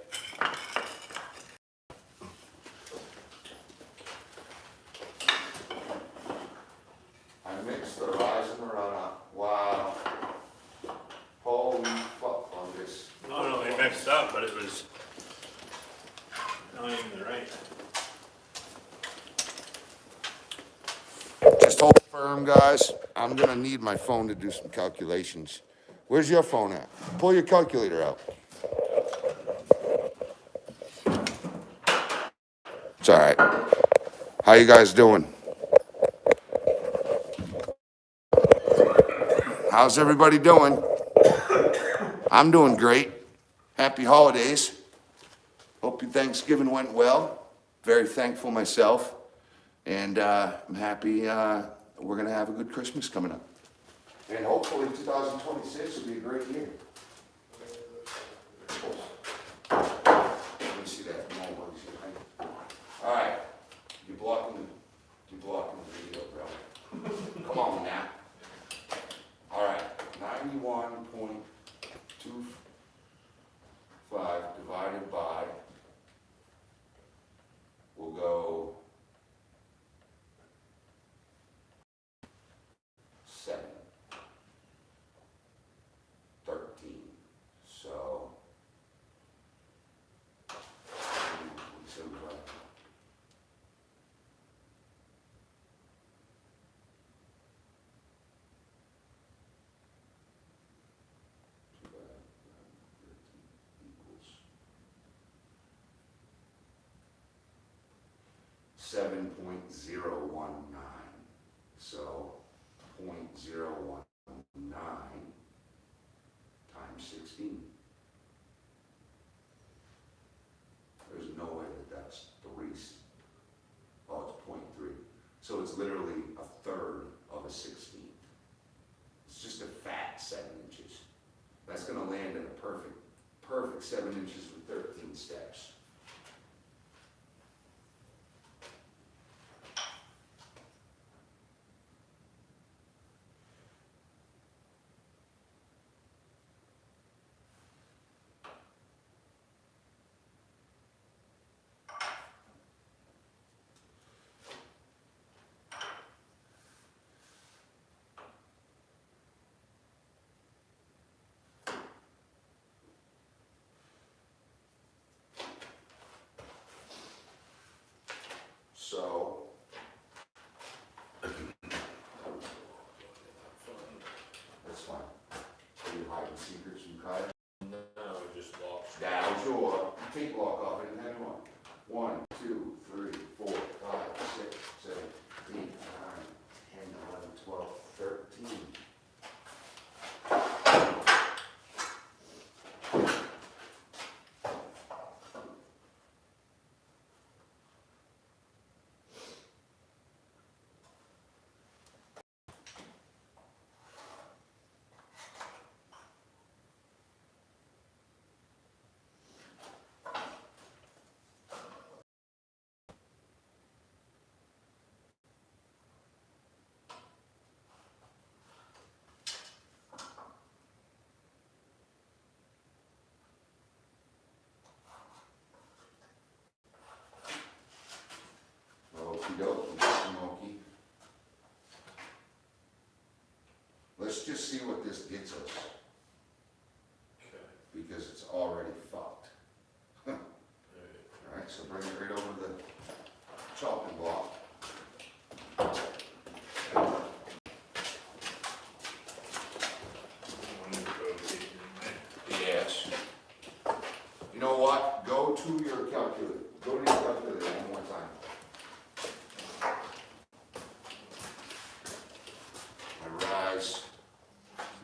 I mixed the rise and the run up. Wow. Holy fuck on this. No, they mixed up, but it was not even the right. Just hold firm, guys. I'm gonna need my phone to do some calculations. Where's your phone at? Pull your calculator out. It's all right. How you guys doing? How's everybody doing? I'm doing great. Happy holidays. Hope your Thanksgiving went well. Very thankful myself. And I'm happy we're going to have a good Christmas coming up. And hopefully 2026 will be a great year. Let me see that. All right. You're blocking the video, bro. Come on now. All right. 91.25 divided by, we'll go 7, 13. So, 7.019. So 0.019 times 16. There's no way that that's 3. Oh, it's 0.3. So it's literally a third of a 16th. It's just a fat 7 inches. That's going to land in a perfect 7 inches with 13 steps. tape lock off it and then one. 1, 2, 3, 4, 5, 6, 7, 8, 9, 10, 11, 12, 13. Okey-dokey. Let's just see what this gets us, Okay. because it's already fucked. Alright. Alright, so bring it right over to the chopping block. Yes. You know what? Go to your calculator. Go to your calculator one more time. My rise is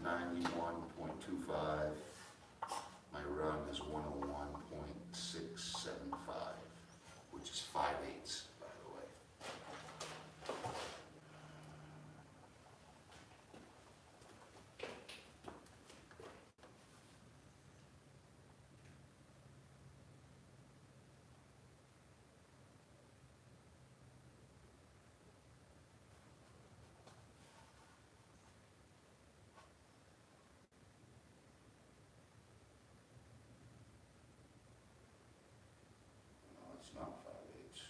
91.25. My run is 101.675, which is 5/8, by the way. No, it's not 5/8.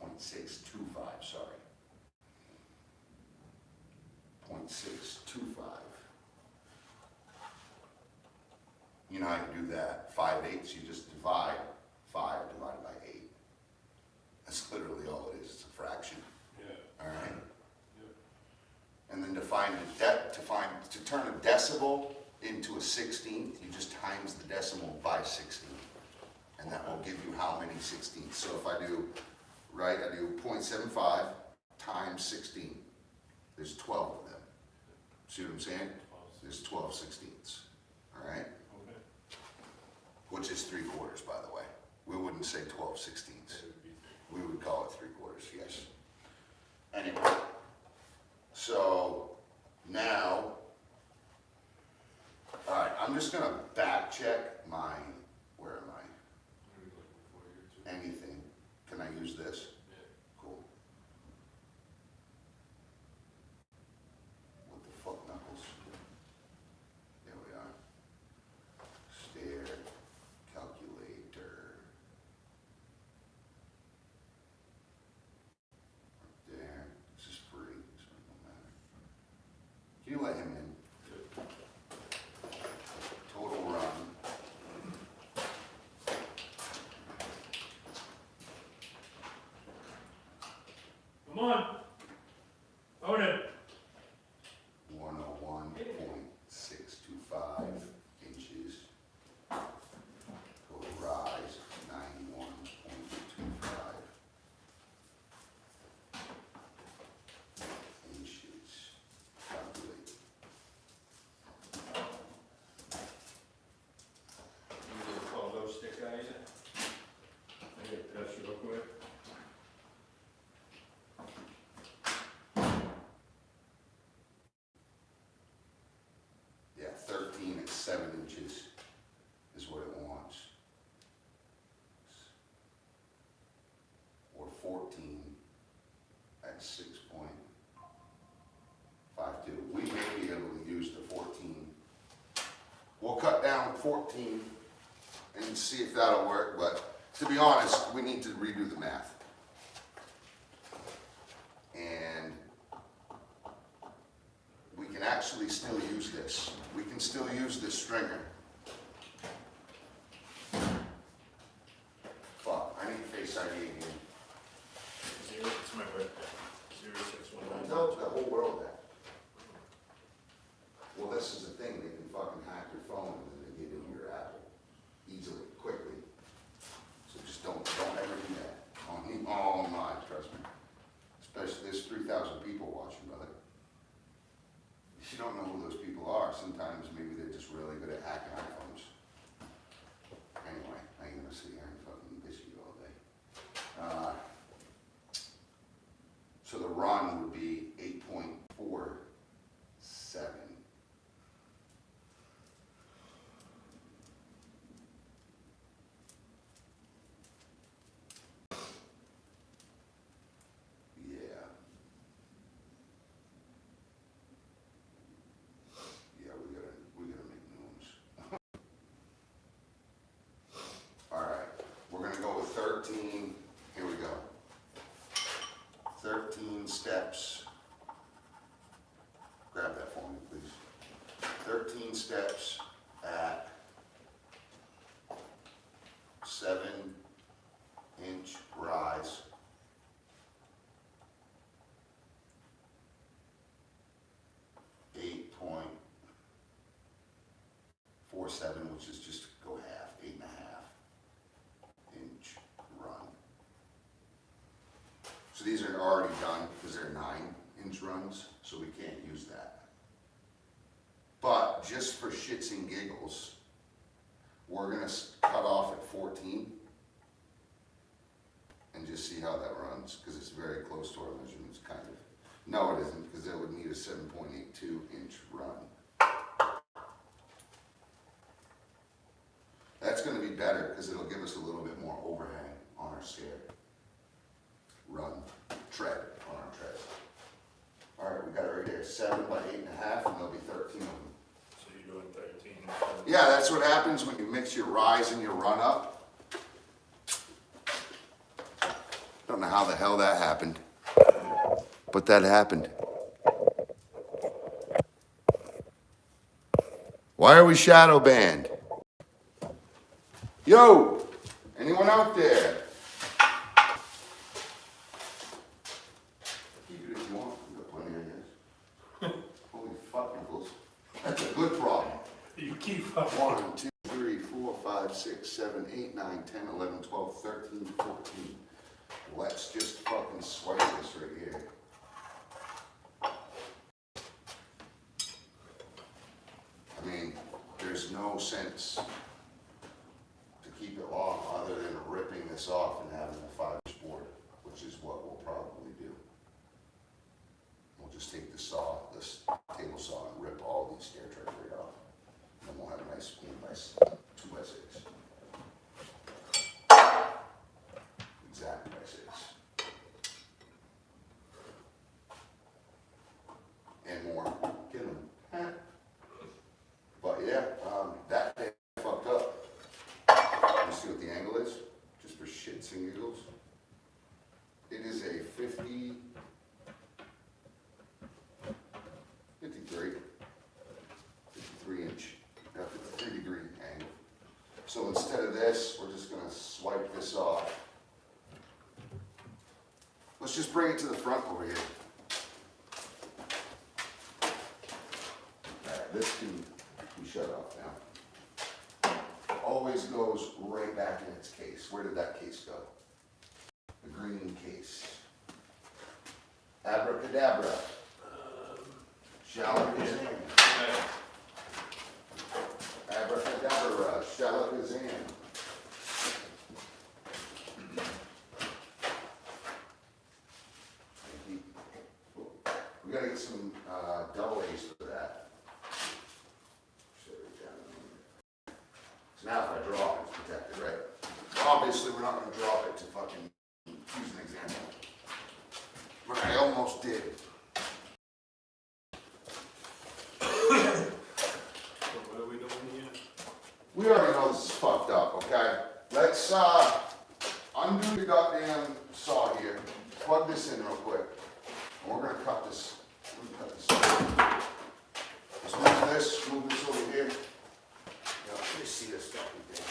0.625, sorry. 0.625. You know how you do that? 5/8, you just divide 5 divided by 8. That's literally all it is, it's a fraction, Yeah. all right? Yep. And then to turn a decibel into a 16th, you just times the decimal by 16. And that will give you how many 16ths. So if I do, right, I do 0.75 times 16. There's 12 of them. See what I'm saying? There's 12 16ths, all right? Okay. Which is 3/4, by the way. We wouldn't say 12 16ths. That would be We would call it 3/4, yes. Anyway, so now, all right, I'm just gonna back check my, where am I? What are we looking for here too? Anything. Can I use this? Yeah. Cool. What the fuck, Knuckles? There we are. Stair, calculator. Right there. This is free, so it don't matter. Can you let him in? Good. Total run. Come on. Own it. 101.625 inches. Total rise, 91.25 inches. Calculate. You need to call those stick guys in? I get this real quick. Yeah, 13 at 7 inches is what it wants. Or 14 at 6.52. We may be able to use the 14. We'll cut down 14 and see if that'll work, but to be honest, we need to redo the math. And we can actually still use this. We can still use this stringer. Fuck, I need Face ID again. It's my birthday. 0619. Tell the whole world that. 13 steps at 7-inch rise. .47, which is just go half, 8.5-inch run. So these are already done because they're 9-inch runs, so we can't use that. But just for shits and giggles, we're gonna cut off at 14 and just see how that runs, because it's very close to our measurements, kind of. No, it isn't, because that would need a 7.82-inch run. That's going to be better because it'll give us a little bit more overhang on our tread on our tread. All right, we got it right there, 7 by 8.5, and there'll be 13 of them. So you're doing 13. Yeah, that's what happens when you mix your rise and your run up. Don't know how the hell that happened, but that happened. Why are we shadow banned? Yo, anyone out there? Keep it if you want. We've got plenty, I guess. Holy fuck, Nichols. That's a good problem. You keep up. 1, 2, 3, 4, 5, 6, 7, 8, 9, 10, 11, 12, 13, 14. Let's just fucking swipe this right here. I mean, there's no sense to keep it long other than ripping this off and having a 5-inch board, which is what we'll probably do. We'll just take the saw, this table saw, and rip all these stair treads right off. And then we'll have a nice 2x6. Exactly by 6. And more. Get them. But yeah, that day I fucked up. Let me see what the angle is, just for shits and giggles. It is a 53, 53-inch, 53-degree angle. So instead of this, we're just gonna swipe this off. Let's just bring it to the front over here. Alright, this can be shut off now. Always goes right back in its case. Where did that case go? The green case. Abracadabra. Shalakazam. Abracadabra. Shalakazam. We gotta get some double A's for that. So now if I drop it, it's protected, right? Obviously, we're not going to drop it to fucking use an example. But I almost did. So what are we doing here? We already know this is fucked up, okay? Let's undo the goddamn saw here. Plug this in real quick. And we're going to cut this. Let's move this over here. Let me see this fucking thing.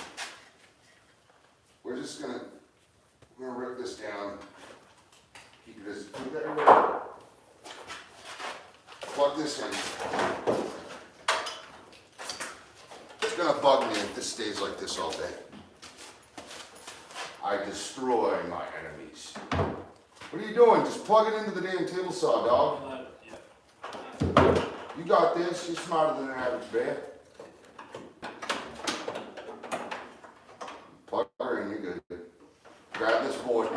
We're just gonna rip this down. Keep it as put that away. Plug this in. It's gonna bug me if this stays like this all day. I destroy my enemies. What are you doing? Just plug it into the damn table saw, dog. You got this. You're smarter than an average bear. Plug her in, you're good. Grab this board.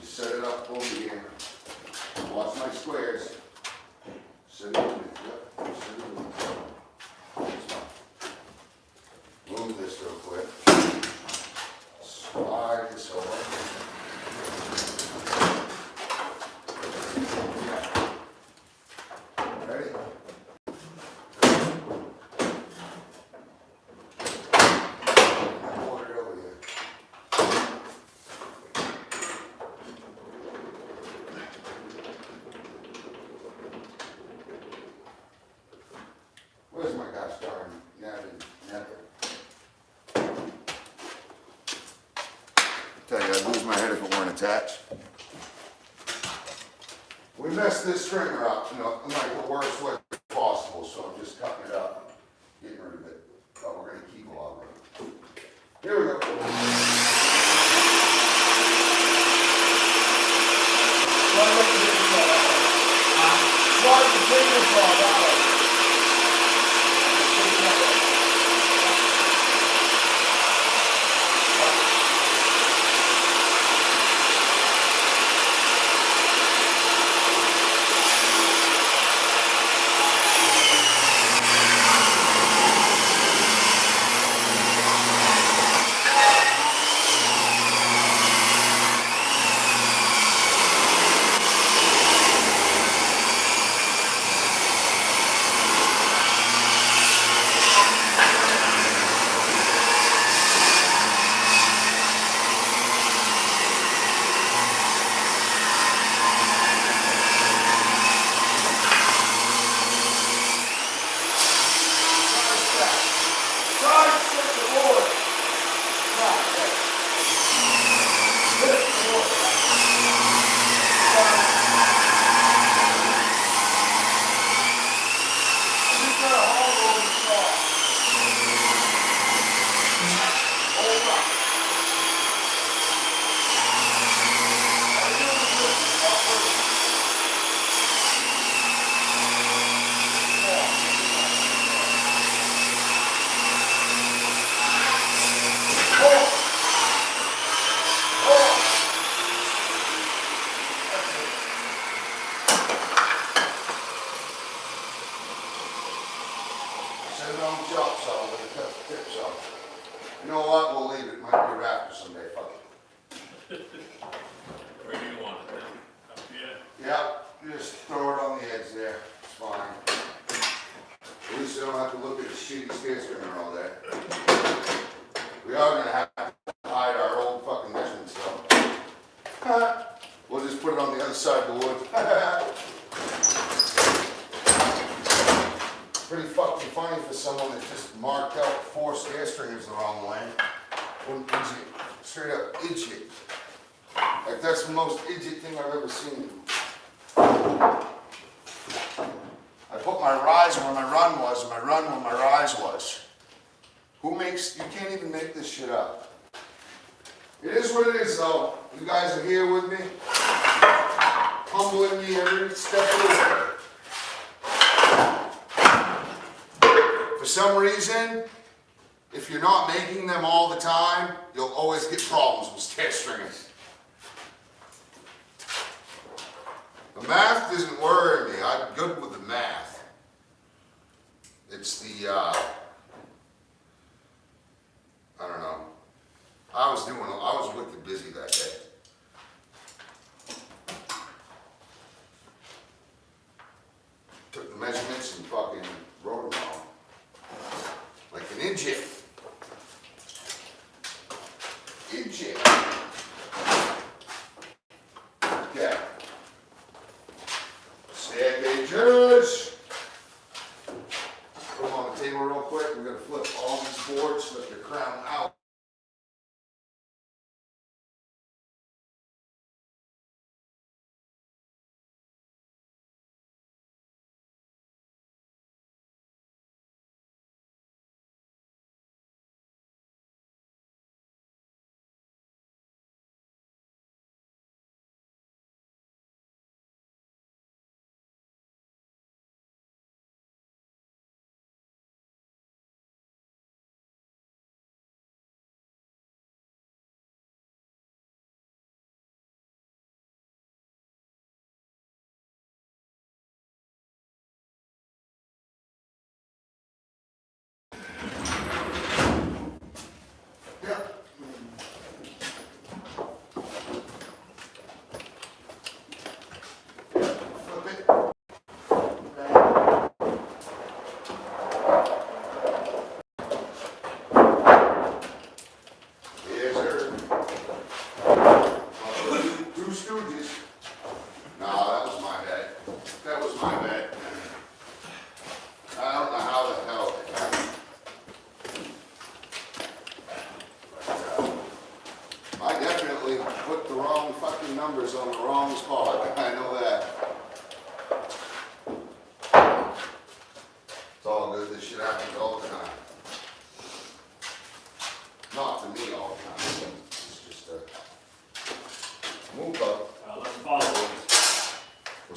Just set it up over here. Watch my squares. Set it in. Yep. Set it in. Move this real quick. Slide this over. Ready? attach. We messed this stringer up, you know, in like the worst way possible, so I'm just cutting it up, getting rid of it. But we're gonna keep a lot of it. Here we go. Slide the fingers on that way. So don't jump, so I'm gonna cut the tips off. You know what? We'll leave it. Might be a raptor someday. Fuck it. Where do you want it then? Up here? Yeah, just throw it on the edge there. It's fine. At least you don't have to look at a shitty skid stringer all day. We are gonna have to hide our old fucking measurements though. We'll just put it on the other side of the wood. Pretty fucking funny for someone that just marked out 4 scare stringers the wrong way. One idiot. Straight up idiot. Like that's the most idiot thing I've ever seen. I put my rise where my run was and my run where my rise was. Who makes, you can't even make this shit up. It is what it is though. You guys are here with me. Humbling me every step of the way. For some reason, if you're not making them all the time, you'll always get problems with stair stringers. The math doesn't worry me. I'm good with the math. It's the, I don't know. I was wicked busy that day. Took the measurements and fucking wrote them all. Like an idiot. Idiot. Okay. Stair gauges. Put them on the table real quick. We're going to flip all these boards, flip the crown out.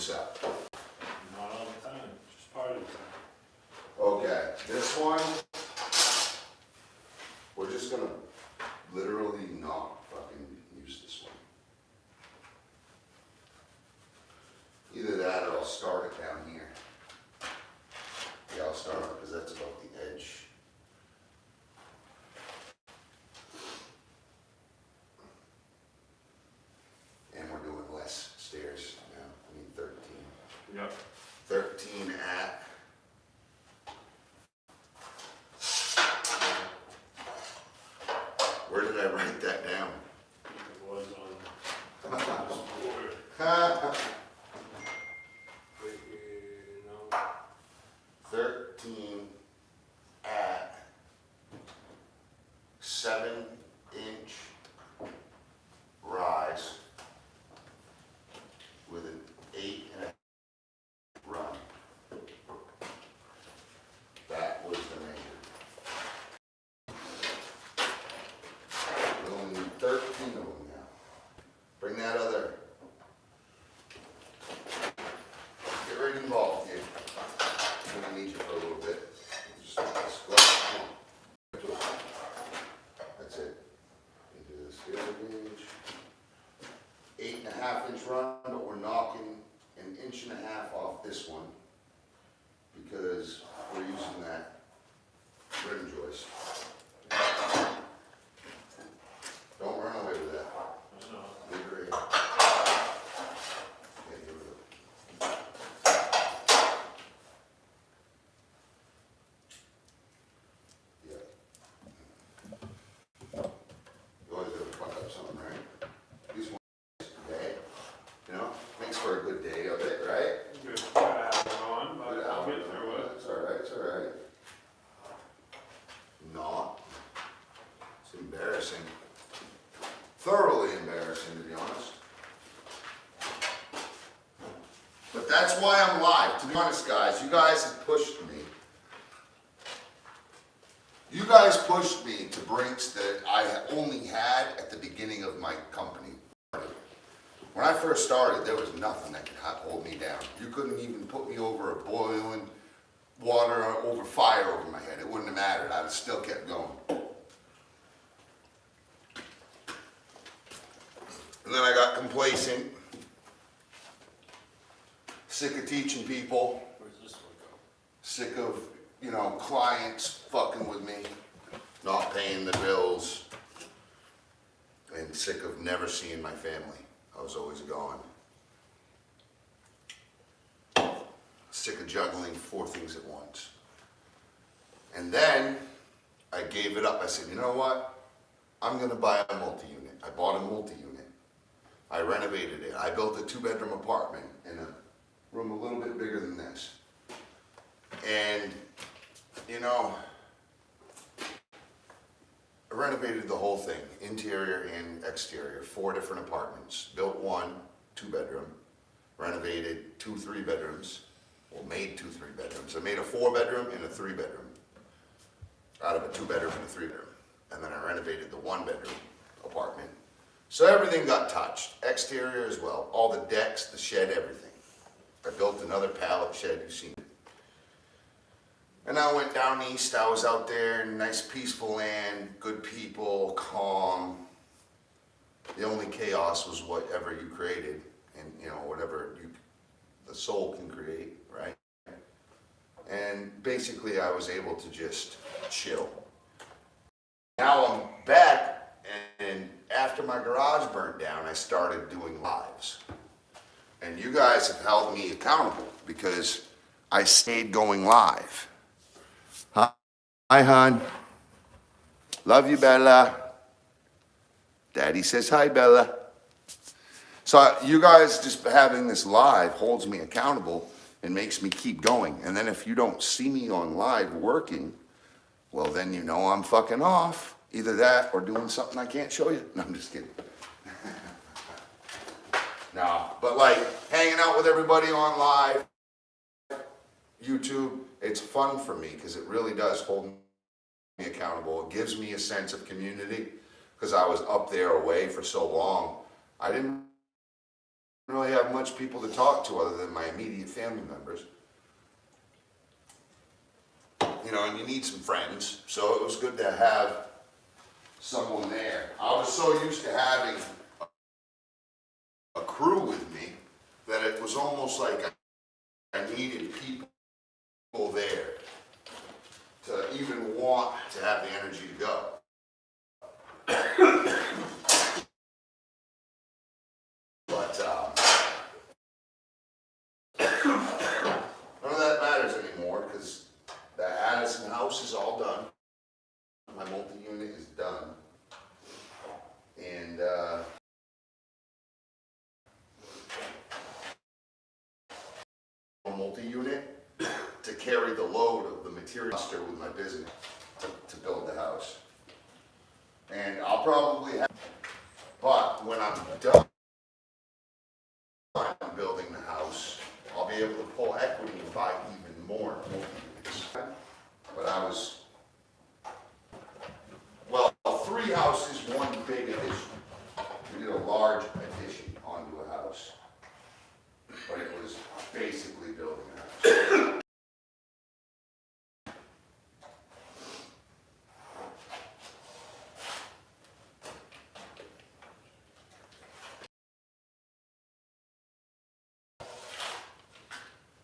What's that? Not all the time, just part of the time. Okay, this one, we're just gonna literally not fucking use this one. Either that or I'll start it down here. Yeah, I'll start it because that's about the edge. And we're doing less stairs now, I mean 13. Yep. 13 at. Where did I write that down? It was on this board. Wait, no. 13 at 7-inch rise with an 8.5 run. That was the measure. We only need 13 of them now. Bring that other. Get right involved here. I'm gonna need you for a little bit. Just squat. That's it. Into the scale gauge. 8.5-inch run, but we're knocking 1.5 inches off this one because we're using that rim joist. Don't run away with that. I know. Leave it right here. Okay, here we go. Yeah. You always gotta fuck up something, right? These ones, okay? You know, makes for a good day of it, right? Good, gotta have it on, but Good I'll hour. get through it. It's all right, it's all right. Not. It's embarrassing. Thoroughly embarrassing, to be honest. But that's why I'm live. To be honest, guys, you guys have pushed me. You guys pushed me to breaks that I only had at the beginning of my company. When I first started, there was nothing that could hold me down. You couldn't even put me over a boiling water or over fire over my head. It wouldn't have mattered. I'd have still kept going. And then I got complacent, sick of teaching people, Where's this one go? sick of, you know, clients fucking with me, not paying the bills, and sick of never seeing my family. I was always gone. Sick of juggling 4 things at once. And then I gave it up. I said, you know what? I'm gonna buy a multi-unit. I bought a multi-unit. I renovated it. I built a 2-bedroom apartment in a room a little bit bigger than this. And, you know, I renovated the whole thing, interior and exterior, 4 different apartments. Built 1 2-bedroom, renovated 2 3-bedrooms, well, made 2 3-bedrooms. I made a 4-bedroom and a 3-bedroom out of a 2-bedroom and a 3-bedroom. And then I renovated the 1-bedroom apartment. So everything got touched, exterior as well, all the decks, the shed, everything. I built another pallet shed, you've seen it. And I went down east, I was out there, nice peaceful land, good people, calm. The only chaos was whatever you created, and you know, whatever the soul can create, right? And basically I was able to just chill. Now I'm back, and after my garage burnt down, I started doing lives. And you guys have held me accountable because I stayed going live. Hi, hon. Love you, Bella. Daddy says hi, Bella. So you guys just having this live holds me accountable and makes me keep going. And then if you don't see me on live working, well, then you know I'm fucking off. Either that or doing something I can't show you. No, I'm just kidding. No, but like hanging out with everybody on live, YouTube, it's fun for me because it really does hold me accountable. It gives me a sense of community because I was up there away for so long. I didn't really have much people to talk to other than my immediate family members. You know, and you need some friends, so it was good to have someone there. I was so used to having a crew with me that it was almost like I needed people there to even want to have the energy to go. But none of that matters anymore because the Addison house is all done. My multi-unit is done. And a multi-unit to carry the load of the material with my business to build the house. And I'll probably have, but when I'm done building the house, I'll be able to pull equity and buy even more multi-units. But I was, well, 3 houses, 1 big addition. We did a large addition onto a house, but it was basically building a house.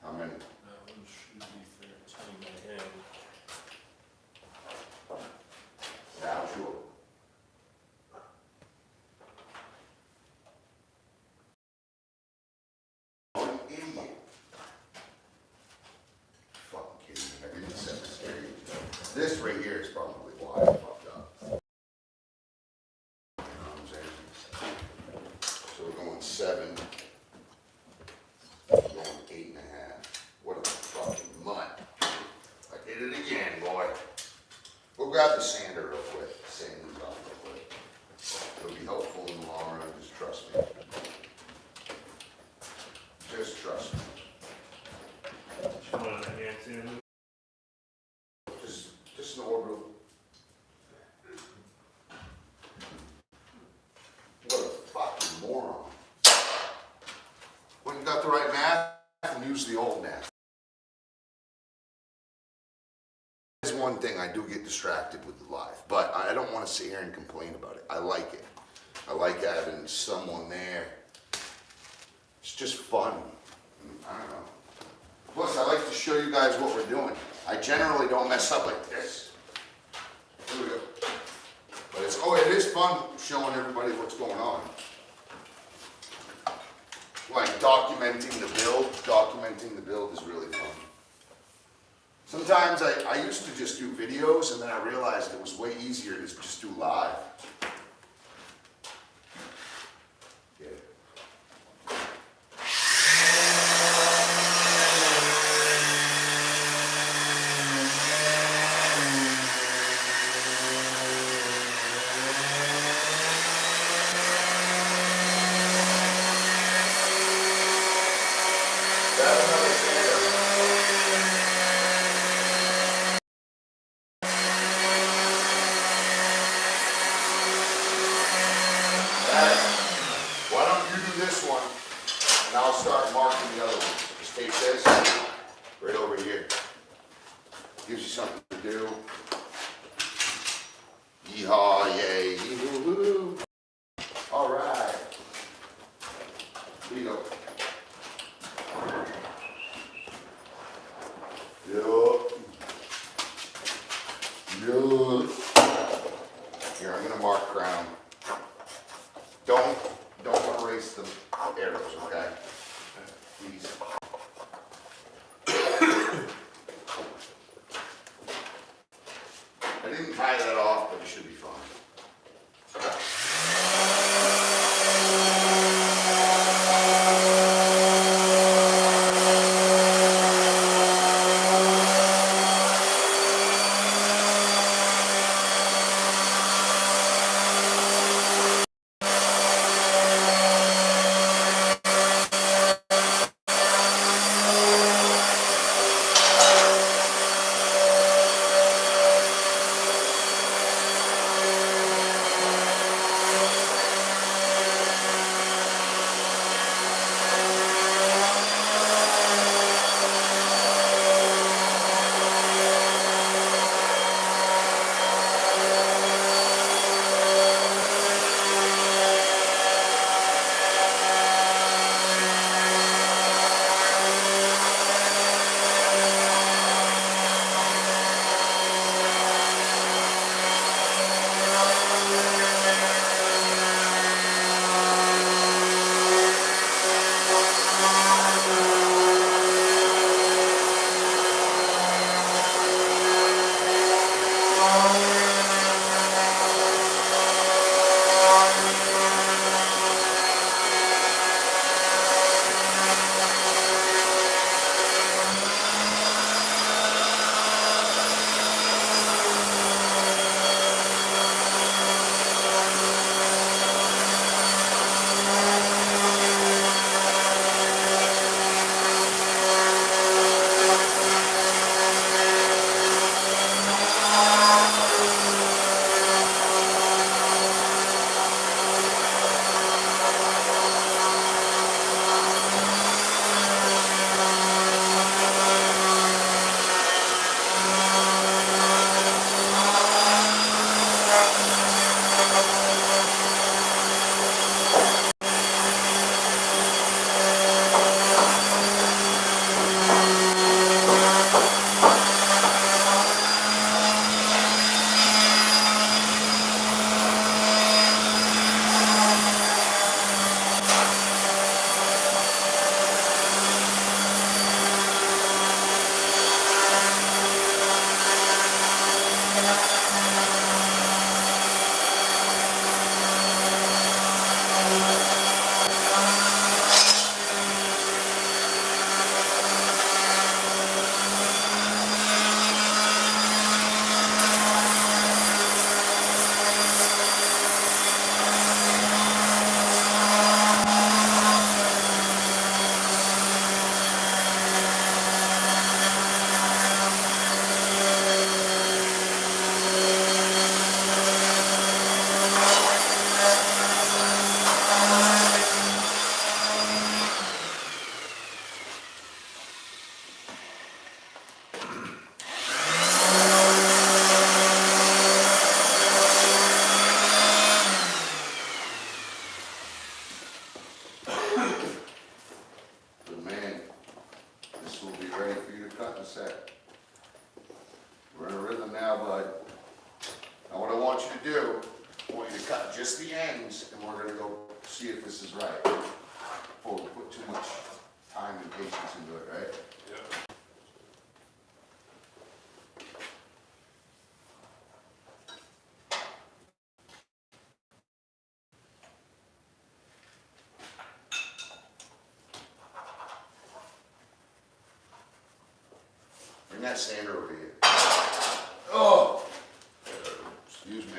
How many? That one should be 13 ahead. Now, sure. What an idiot. Fucking kidding me. I didn't set the stage. This right here is probably why I fucked up. You know what I'm saying? So we're going 7. We're going 8.5. What a fucking mutt. I did it again, boy. We'll grab the sander real quick. Sand these off real quick. It'll be helpful in the long run, just trust me. Just trust me. Just one of the hands in. Just an orbital. What a fucking moron. When you got the right math, and use the old math. There's one thing I do get distracted with the life, but I don't want to sit here and complain about it. I like it. I like having someone there. It's just fun. I don't know. Plus, I like to show you guys what we're doing. I generally don't mess up like this. Here we go. But it is fun showing everybody what's going on. Like documenting the build is really fun. Sometimes I used to just do videos and then I realized it was way easier to just do live. Yeah. That's another sander. Why don't you do this one, and I'll start marking the other ones. Just take this, right over here. Gives you something to do. Yeehaw, yay, yee-hoo-hoo. All right. Here you go. Yup. Yup. Here, I'm gonna mark crown. Don't erase the arrows, okay? Please. Ready for you to cut in a sec. We're in a rhythm now, bud. Now what I want you to do, I want you to cut just the ends, and we're gonna go see if this is right. Before we put too much time and patience into it, right? Yep. Bring that sander over here. Oh! Excuse me.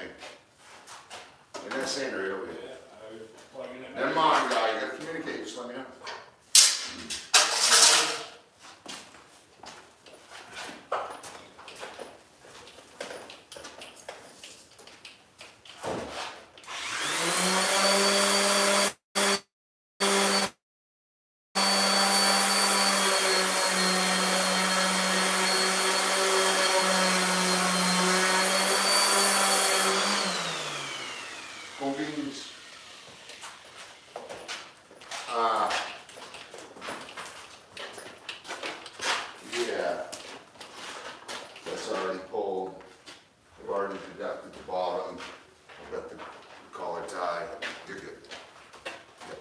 Bring that sander right over here. Yeah, I was plugging it. Never mind, guy, you gotta communicate, just let me know. Convenience. Yeah. That's already pulled. I've already deducted the bottom. I've got the collar tie. You're good. Yep.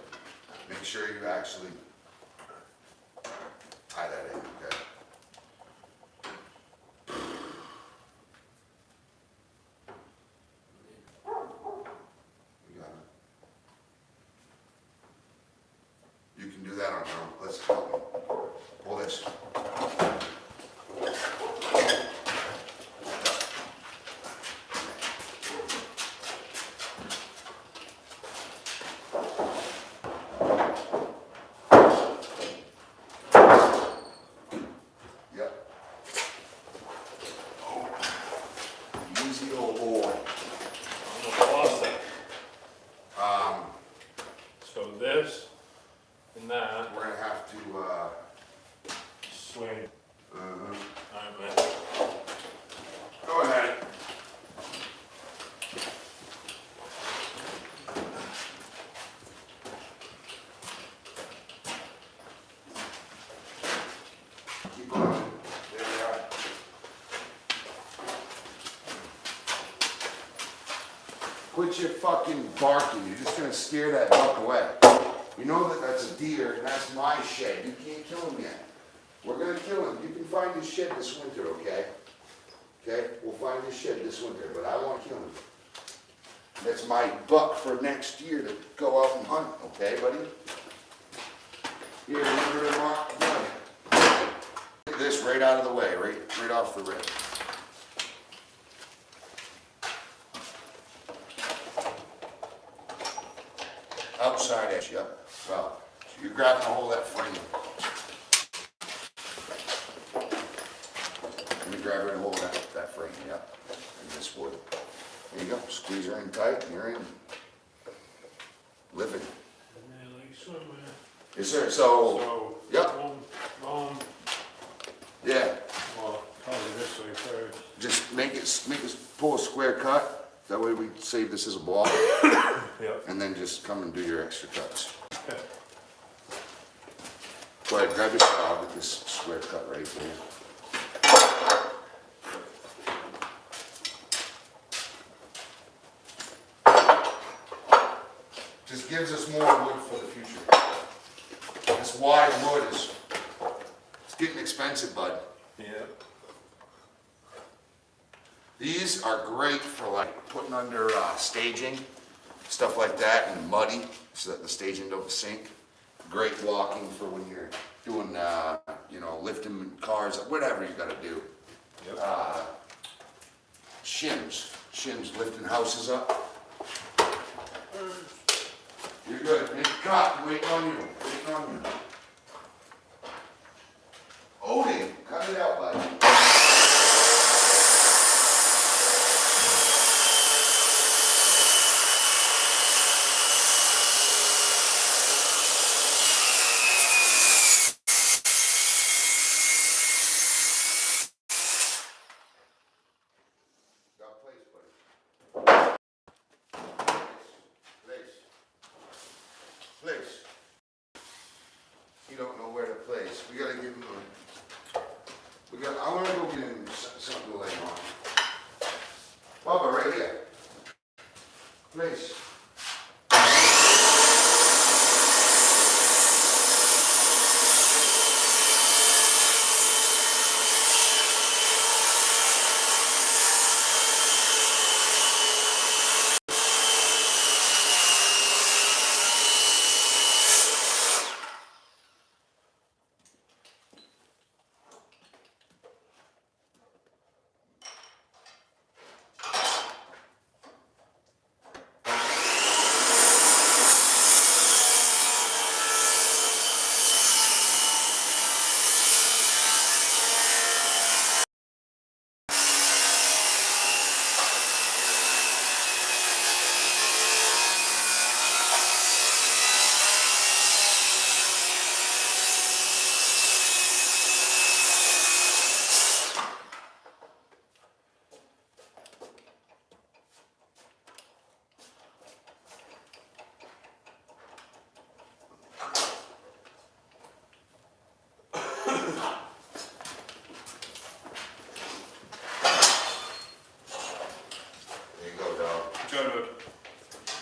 Make sure you actually tie that in, okay? You got it. You can do that on your own. Let's help me. Pull this. Yep. Easy old boy. On the faucet. So this and that We're gonna have to, swing. I'm in. go ahead. Keep going. There we are. Quit your fucking barking. You're just gonna scare that buck away. You know that that's a deer and that's my shed. You can't kill him yet. We're gonna kill him. You can find his shed this winter, okay? Okay? We'll find his shed this winter, but I wanna kill him. That's my buck for next year to go out and hunt, okay, buddy? Here, remember to mark one. Get this right out of the way, right off the rib. Outside edge, yep. Well, so you're grabbing a hold of that frame. Let me grab her and hold that frame, yep. And this wood. There you go. Squeeze her in tight and you're in. Living. Man, like somewhere. Yes, sir. So, So, yep. boom, Yeah. well, probably this way first. Just make us pull a square cut. That way we save this as a block. Yep. And then just come and do your extra cuts. Go ahead, grab your saw. I'll get this square cut ready for you. Just gives us more wood for the future. This wide wood it's getting expensive, bud. Yep. These are great for like putting under staging, stuff like that, and muddy, so that the staging don't sink. Great walking for when you're doing, lifting cars, whatever you gotta do. Yep. Shims, lifting houses up. You're good. Make a cut. Waiting on you. Odin, cut it out, bud. Got place, buddy. Place. You don't know where to place. We gotta give him I want to go get him something to lay on. Bubba, right here. Please. There you go, dog. Good.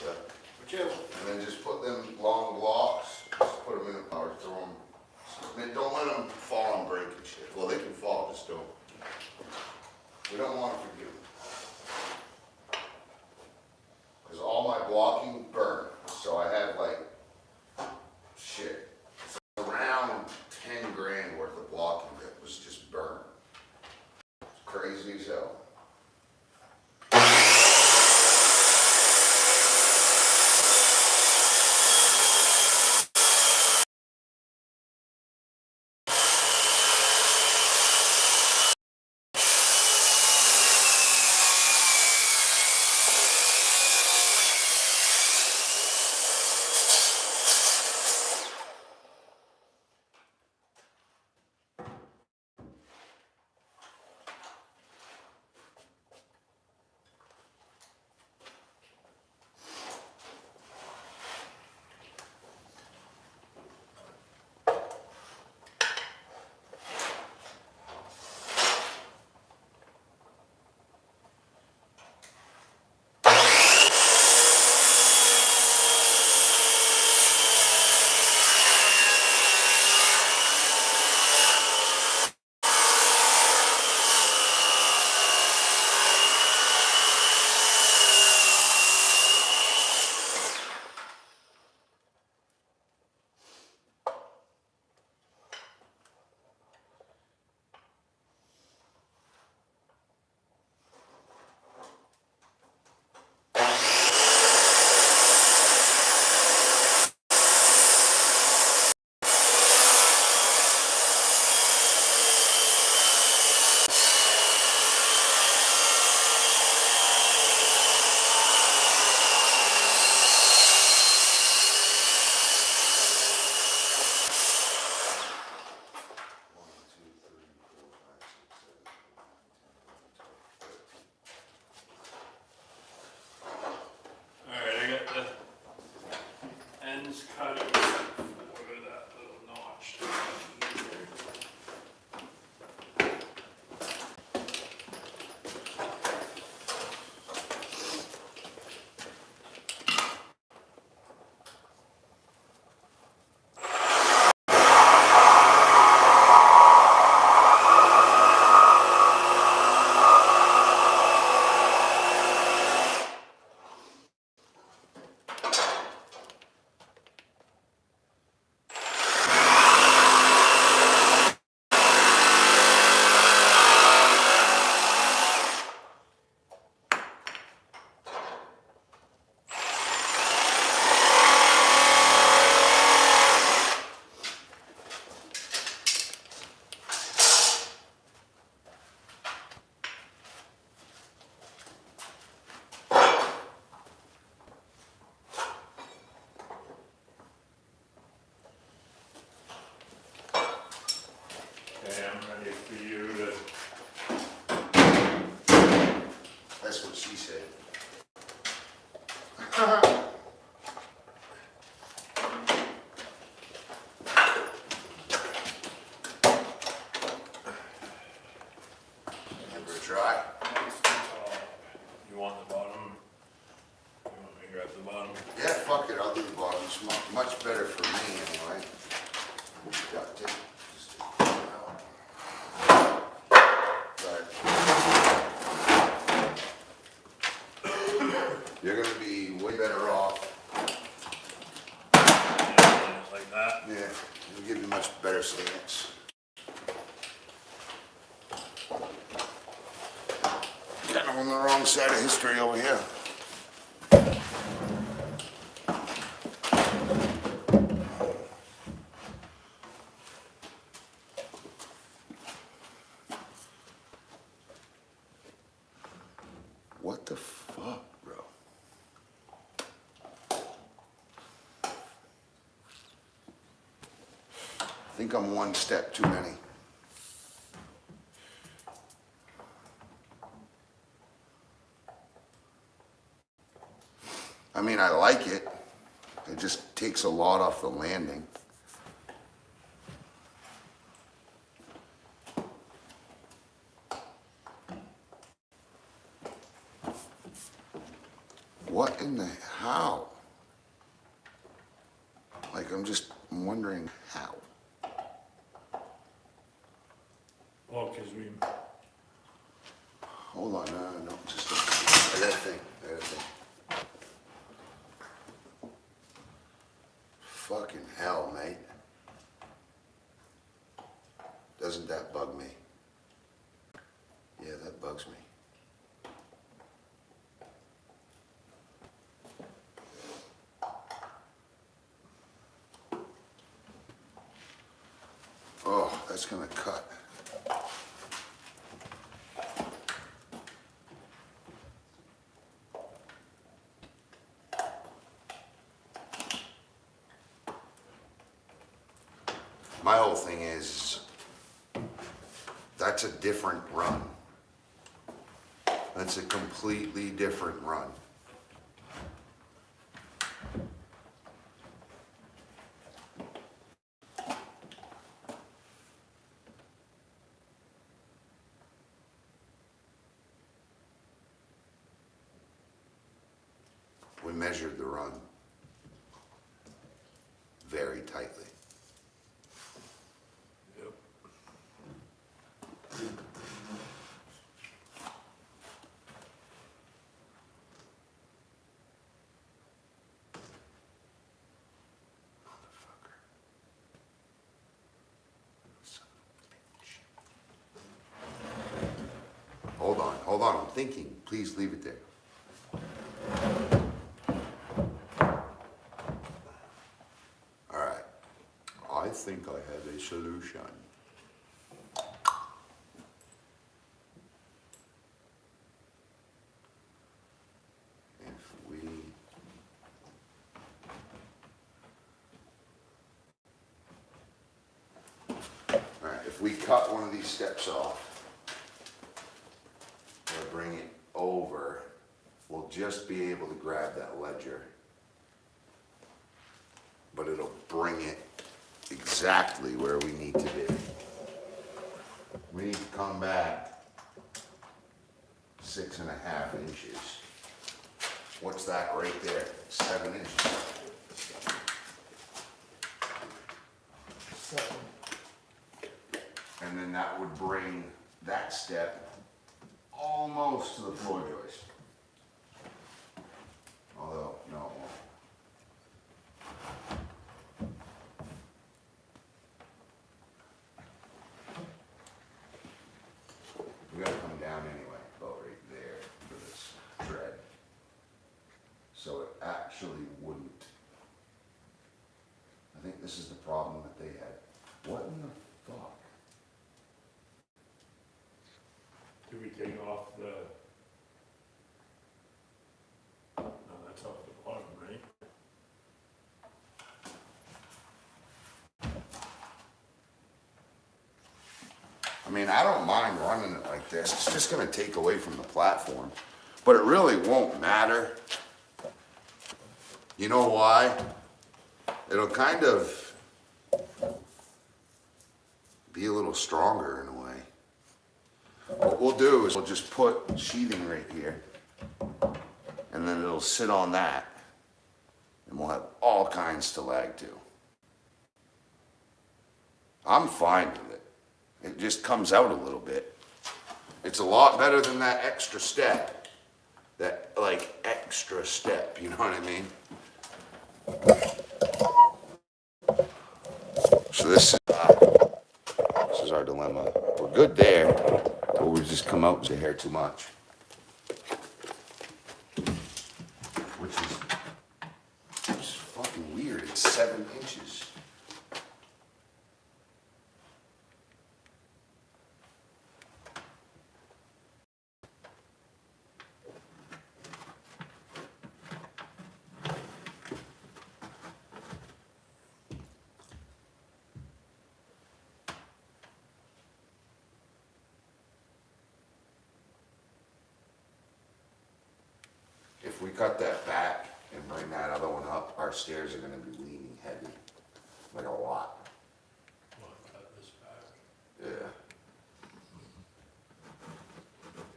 Yeah. Whichever. And then just put them long blocks, just put them in a power, throw them. And don't let them fall and break and shit. Well, they can fall, just don't. We don't want to forgive them. Because all my blocking burned. So I had like, shit, it's around 10 grand worth of blocking that was just burned. It's crazy as hell. Alright, I got the ends cut except for that little notch. Okay, I'm ready for you to. That's what she said. try? That's the top. You want the bottom? You want me to grab the bottom? Yeah, fuck it, I'll do the bottom. It's much better for me anyway. Got to just pull it out. But you're gonna be way better off. Yeah, like that. Yeah, it'll give you much better stance. Kind of on the wrong side of history over here. What the fuck, bro? I think I'm one step too many. I mean, I like it. It just takes a lot off the landing. What in the, how? Like, I'm wondering how. Well, because we. Hold on, no, just, I gotta think. Fucking hell, mate. Doesn't that bug me? Yeah, that bugs me. Oh, that's gonna cut. My whole thing is, that's a different run. That's a completely different run. We measured the run very tightly. Yep. Hold on, I'm thinking. Please leave it there. All right. I think I have a solution. If we All right, if we cut one of these steps off, or bring it over, we'll just be able to grab that ledger. But it'll bring it exactly where we need to be. We need to come back 6.5 inches. What's that right there? 7 inches. And then that would bring that step almost to the floor joist. Although, no, it won't. We gotta come down anyway, about right there for this tread. So it actually wouldn't. I think this is the problem that they had. What in the fuck? Do we take off the? No, that's off the bottom, right? I mean, I don't mind running it like this. It's just gonna take away from the platform. But it really won't matter. You know why? It'll kind of be a little stronger in a way. What we'll do is we'll just put sheathing right here, and then it'll sit on that, and we'll have all kinds to lag to. I'm fine with it. It just comes out a little bit. It's a lot better than that extra step. That, like, extra step, you know what I mean? So this is our dilemma. We're good there, but we just come out with the hair too much. Which is fucking weird. It's 7 inches. If we cut that back and bring that other one up, our stairs are gonna be leaning heavy, like a lot. Well, cut this back. Yeah.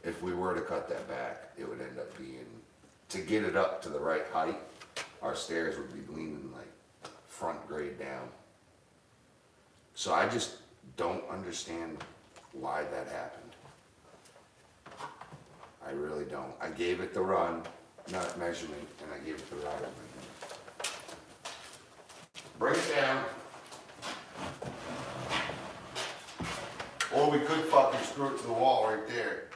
If we were to cut that back, it would end up being, to get it up to the right height, our stairs would be leaning like front grade down. So I just don't understand why that happened. I really don't. I gave it the run, not measurement, and I gave it the right. Bring it down. Or we could fucking screw it to the wall right there.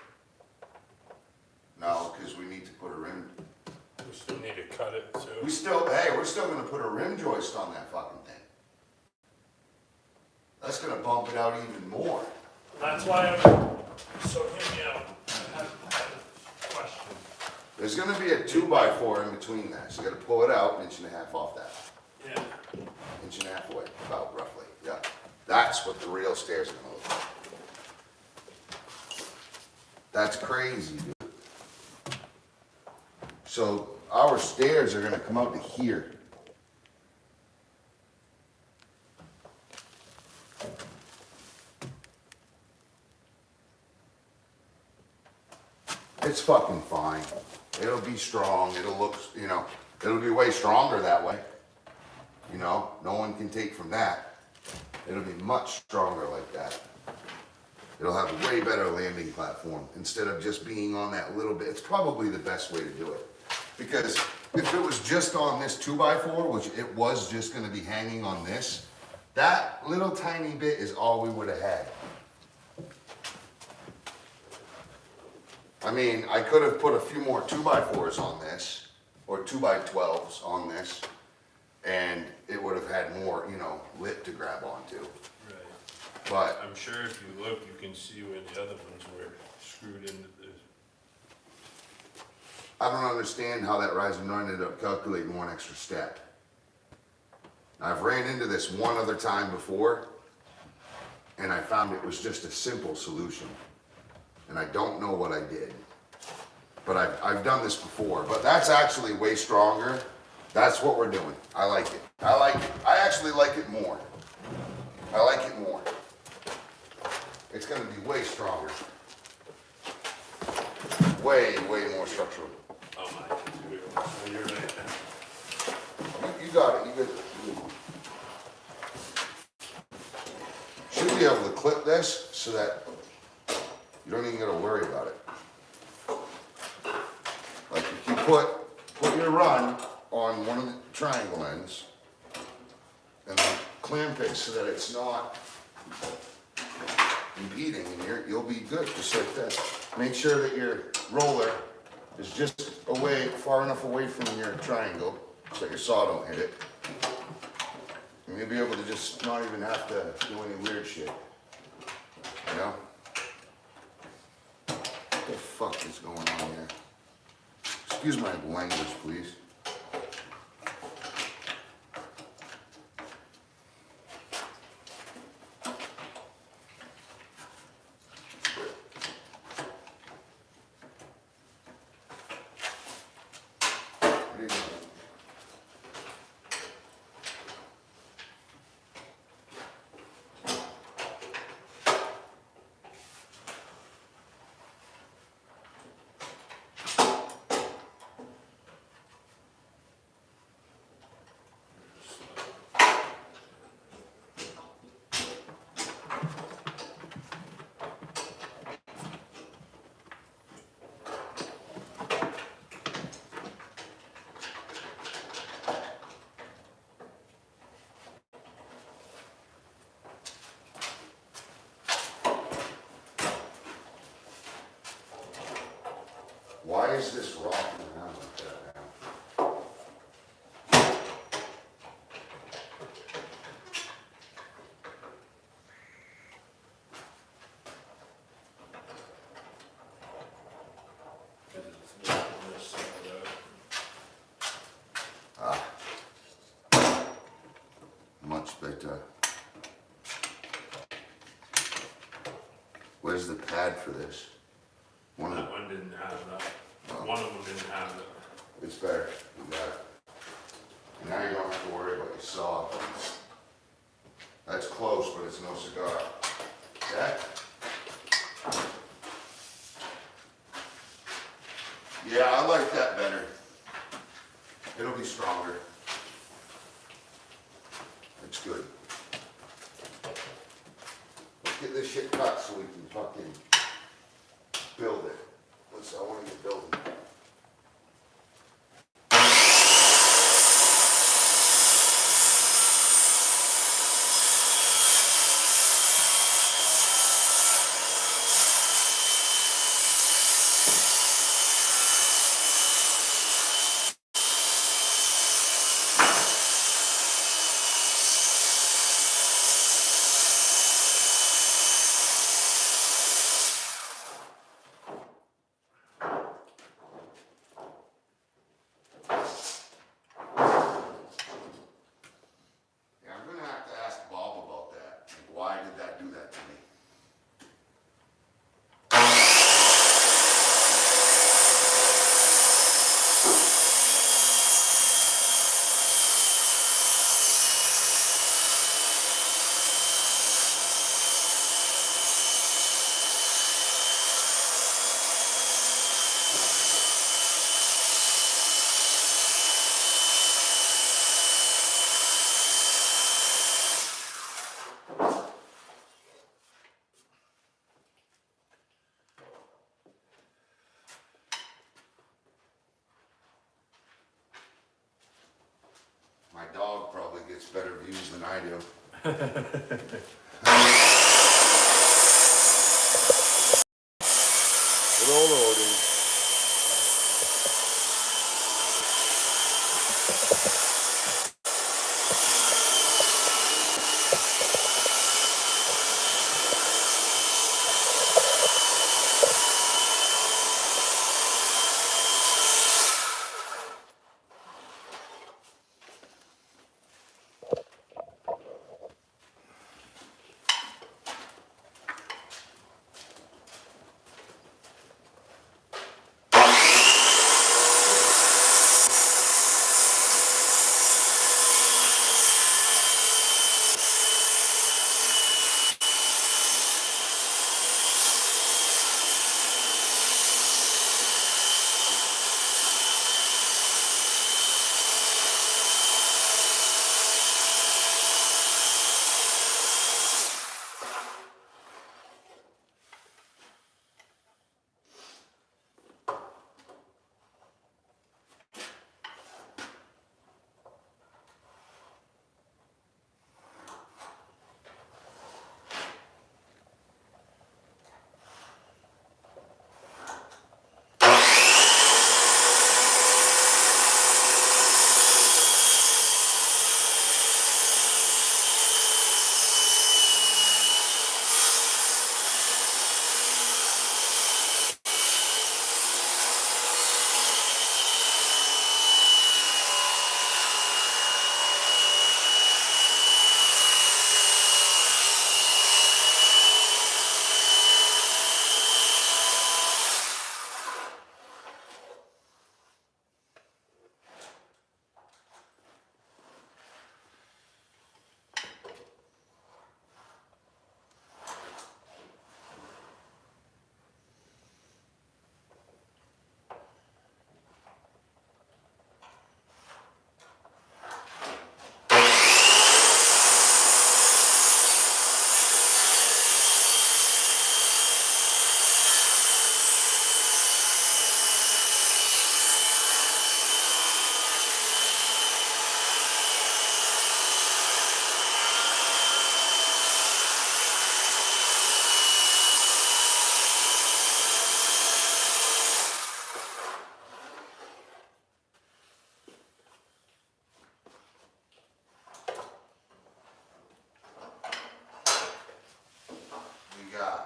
No, because we need to put a rim. We still need to cut it too. We're still gonna put a rim joist on that fucking thing. That's gonna bump it out even more. That's why I'm, so hear me out. I have a question. There's gonna be a 2x4 in between that, so you gotta pull it out 1.5 inches off that. Yeah. 1.5 inches away, about roughly, yeah. That's what the real stairs are gonna look like. That's crazy, dude. So our stairs are gonna come out to here. It's fucking fine. It'll be strong, it'll look, you know, it'll be way stronger that way. You know, no one can take from that. It'll be much stronger like that. It'll have a way better landing platform instead of just being on that little bit. It's probably the best way to do it. Because if it was just on this 2x4, which it was just gonna be hanging on this, that little tiny bit is all we would have had. I mean, I could have put a few more 2x4s on this, or 2x12s on this, and it would have had more, you know, lip to grab onto. Right. But I'm sure if you look, you can see where the other ones were screwed into this. I don't understand how that rise and run ended up calculating one extra step. I've ran into this one other time before, and I found it was just a simple solution. And I don't know what I did. But I've done this before, but that's actually way stronger. That's what we're doing. I like it. I like it. I actually like it more. I like it more. It's gonna be way stronger. Way more structural. Oh my, you're right. You got it, you got it. Should be able to clip this so that you don't even gotta worry about it. Like if you put your run on one of the triangle ends and then clamp it so that it's not impeding, and you'll be good just like this. Make sure that your roller is just far enough away from your triangle so that your saw don't hit it. And you'll be able to just not even have to do any weird shit. You know? What the fuck is going on here? Excuse my language, please. What do you think? Why is this rocking around like that now? It's on this side Much better. Where's the pad for this? One of that one didn't have that. One of them didn't have it. It's better. You got it. Now you don't have to worry about your saw. That's close, but it's no cigar. That? Yeah, I like that better. It'll be stronger. It's good. Let's get this shit cut so we can fucking build it. I want to get building. Why did that do that to me? My dog probably gets better views than I do. Good old Odin. Yeah.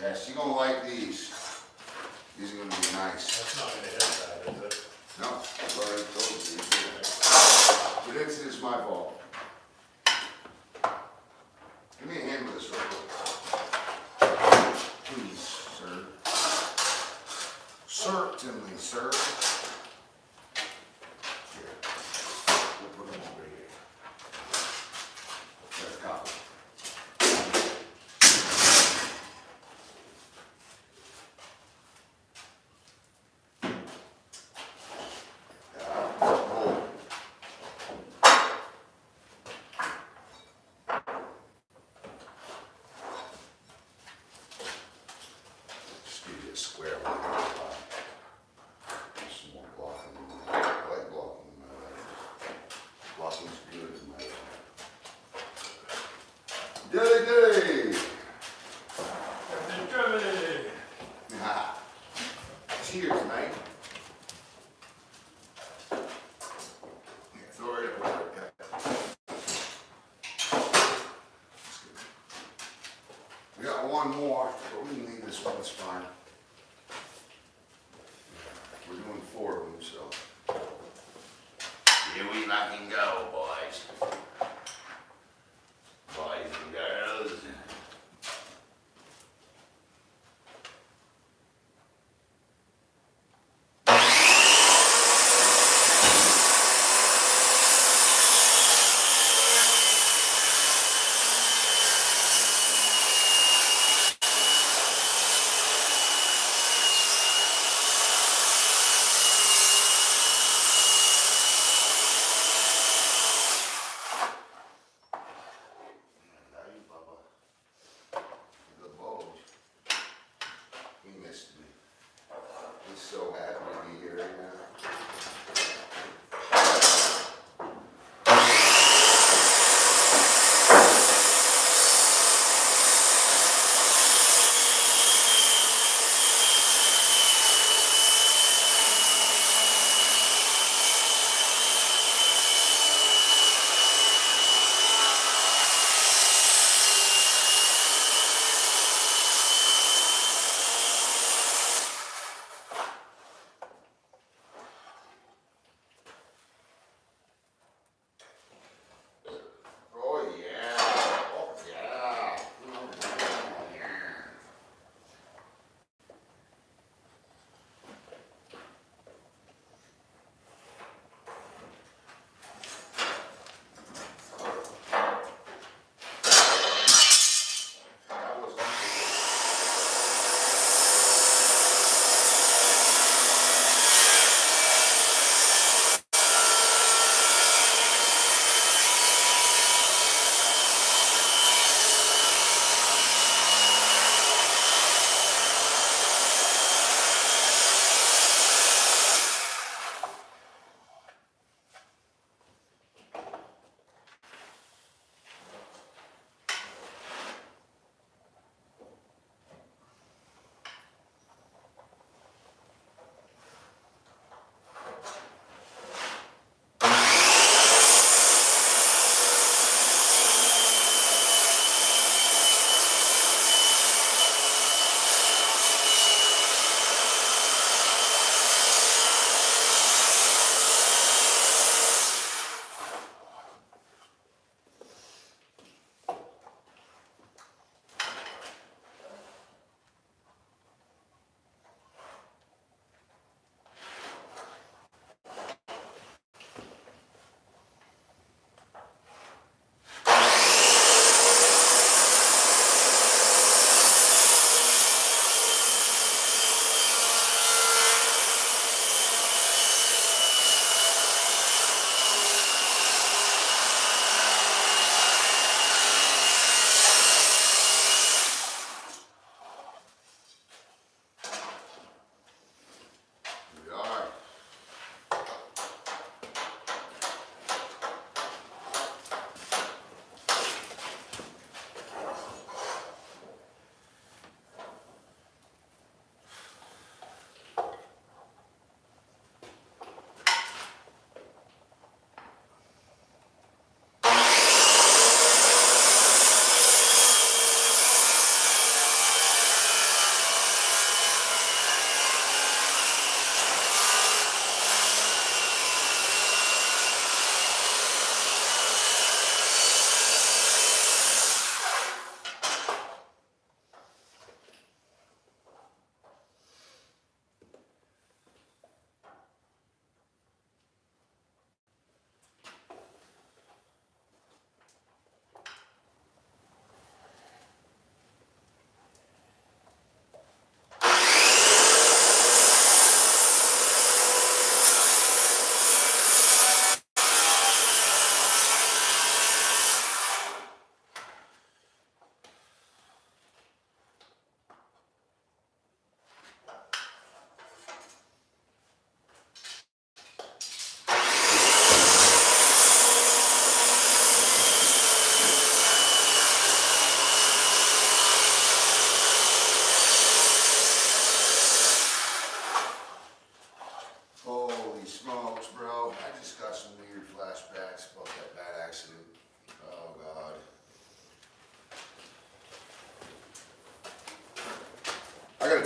Yes, you're gonna like these. These are gonna be nice. That's not gonna hit that, is it? No, I've already told you. But it's my fault. Give me a hand with this real quick. Please, sir. Certainly, sir. Here. We'll put them over here. There's a copy. Just give you a square one. Some more blocking. I like blocking in my life. Blocking's good in my life. Dilly. Cheers, mate. Yeah, throw it over there. We got one more, but we can leave this one, it's fine. We're doing 4 of them, so. Here we fucking go, boys. Boys and girls.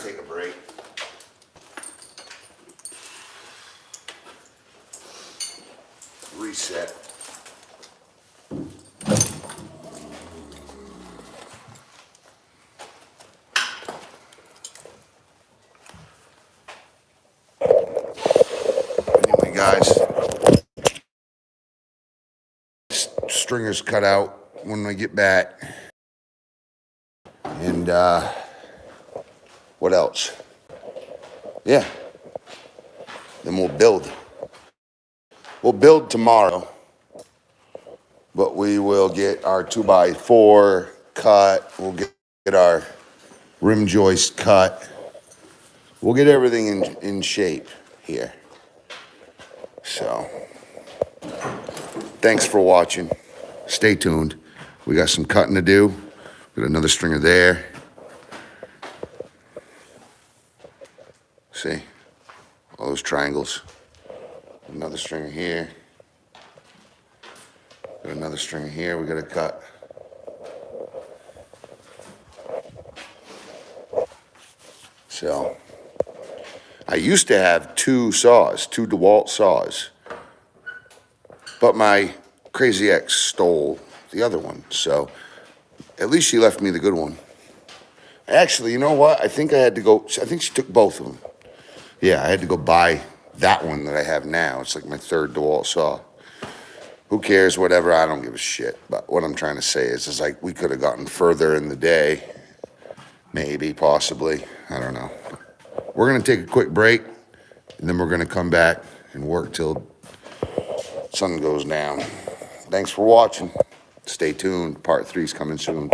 take a break. Reset. Anyway, guys, stringer's cut out when I get back. And what else? Yeah. Then we'll build. We'll build tomorrow, but we will get our 2x4 cut. We'll get our rim joist cut. We'll get everything in shape here. So, thanks for watching. Stay tuned. We got some cutting to do. We got another stringer there. See? All those triangles. Another stringer here. Got another stringer here we gotta cut. So, I used to have two DeWalt saws, but my crazy ex stole the other one, so at least she left me the good one. Actually, you know what? I think she took both of them. Yeah, I had to go buy that one that I have now. It's like my third DeWalt saw. Who cares, whatever, I don't give a shit. But what I'm trying to say is like we could have gotten further in the day. Maybe, possibly, I don't know. We're gonna take a quick break, and then we're gonna come back and work till sun goes down. Thanks for watching. Stay tuned, part 3's coming soon.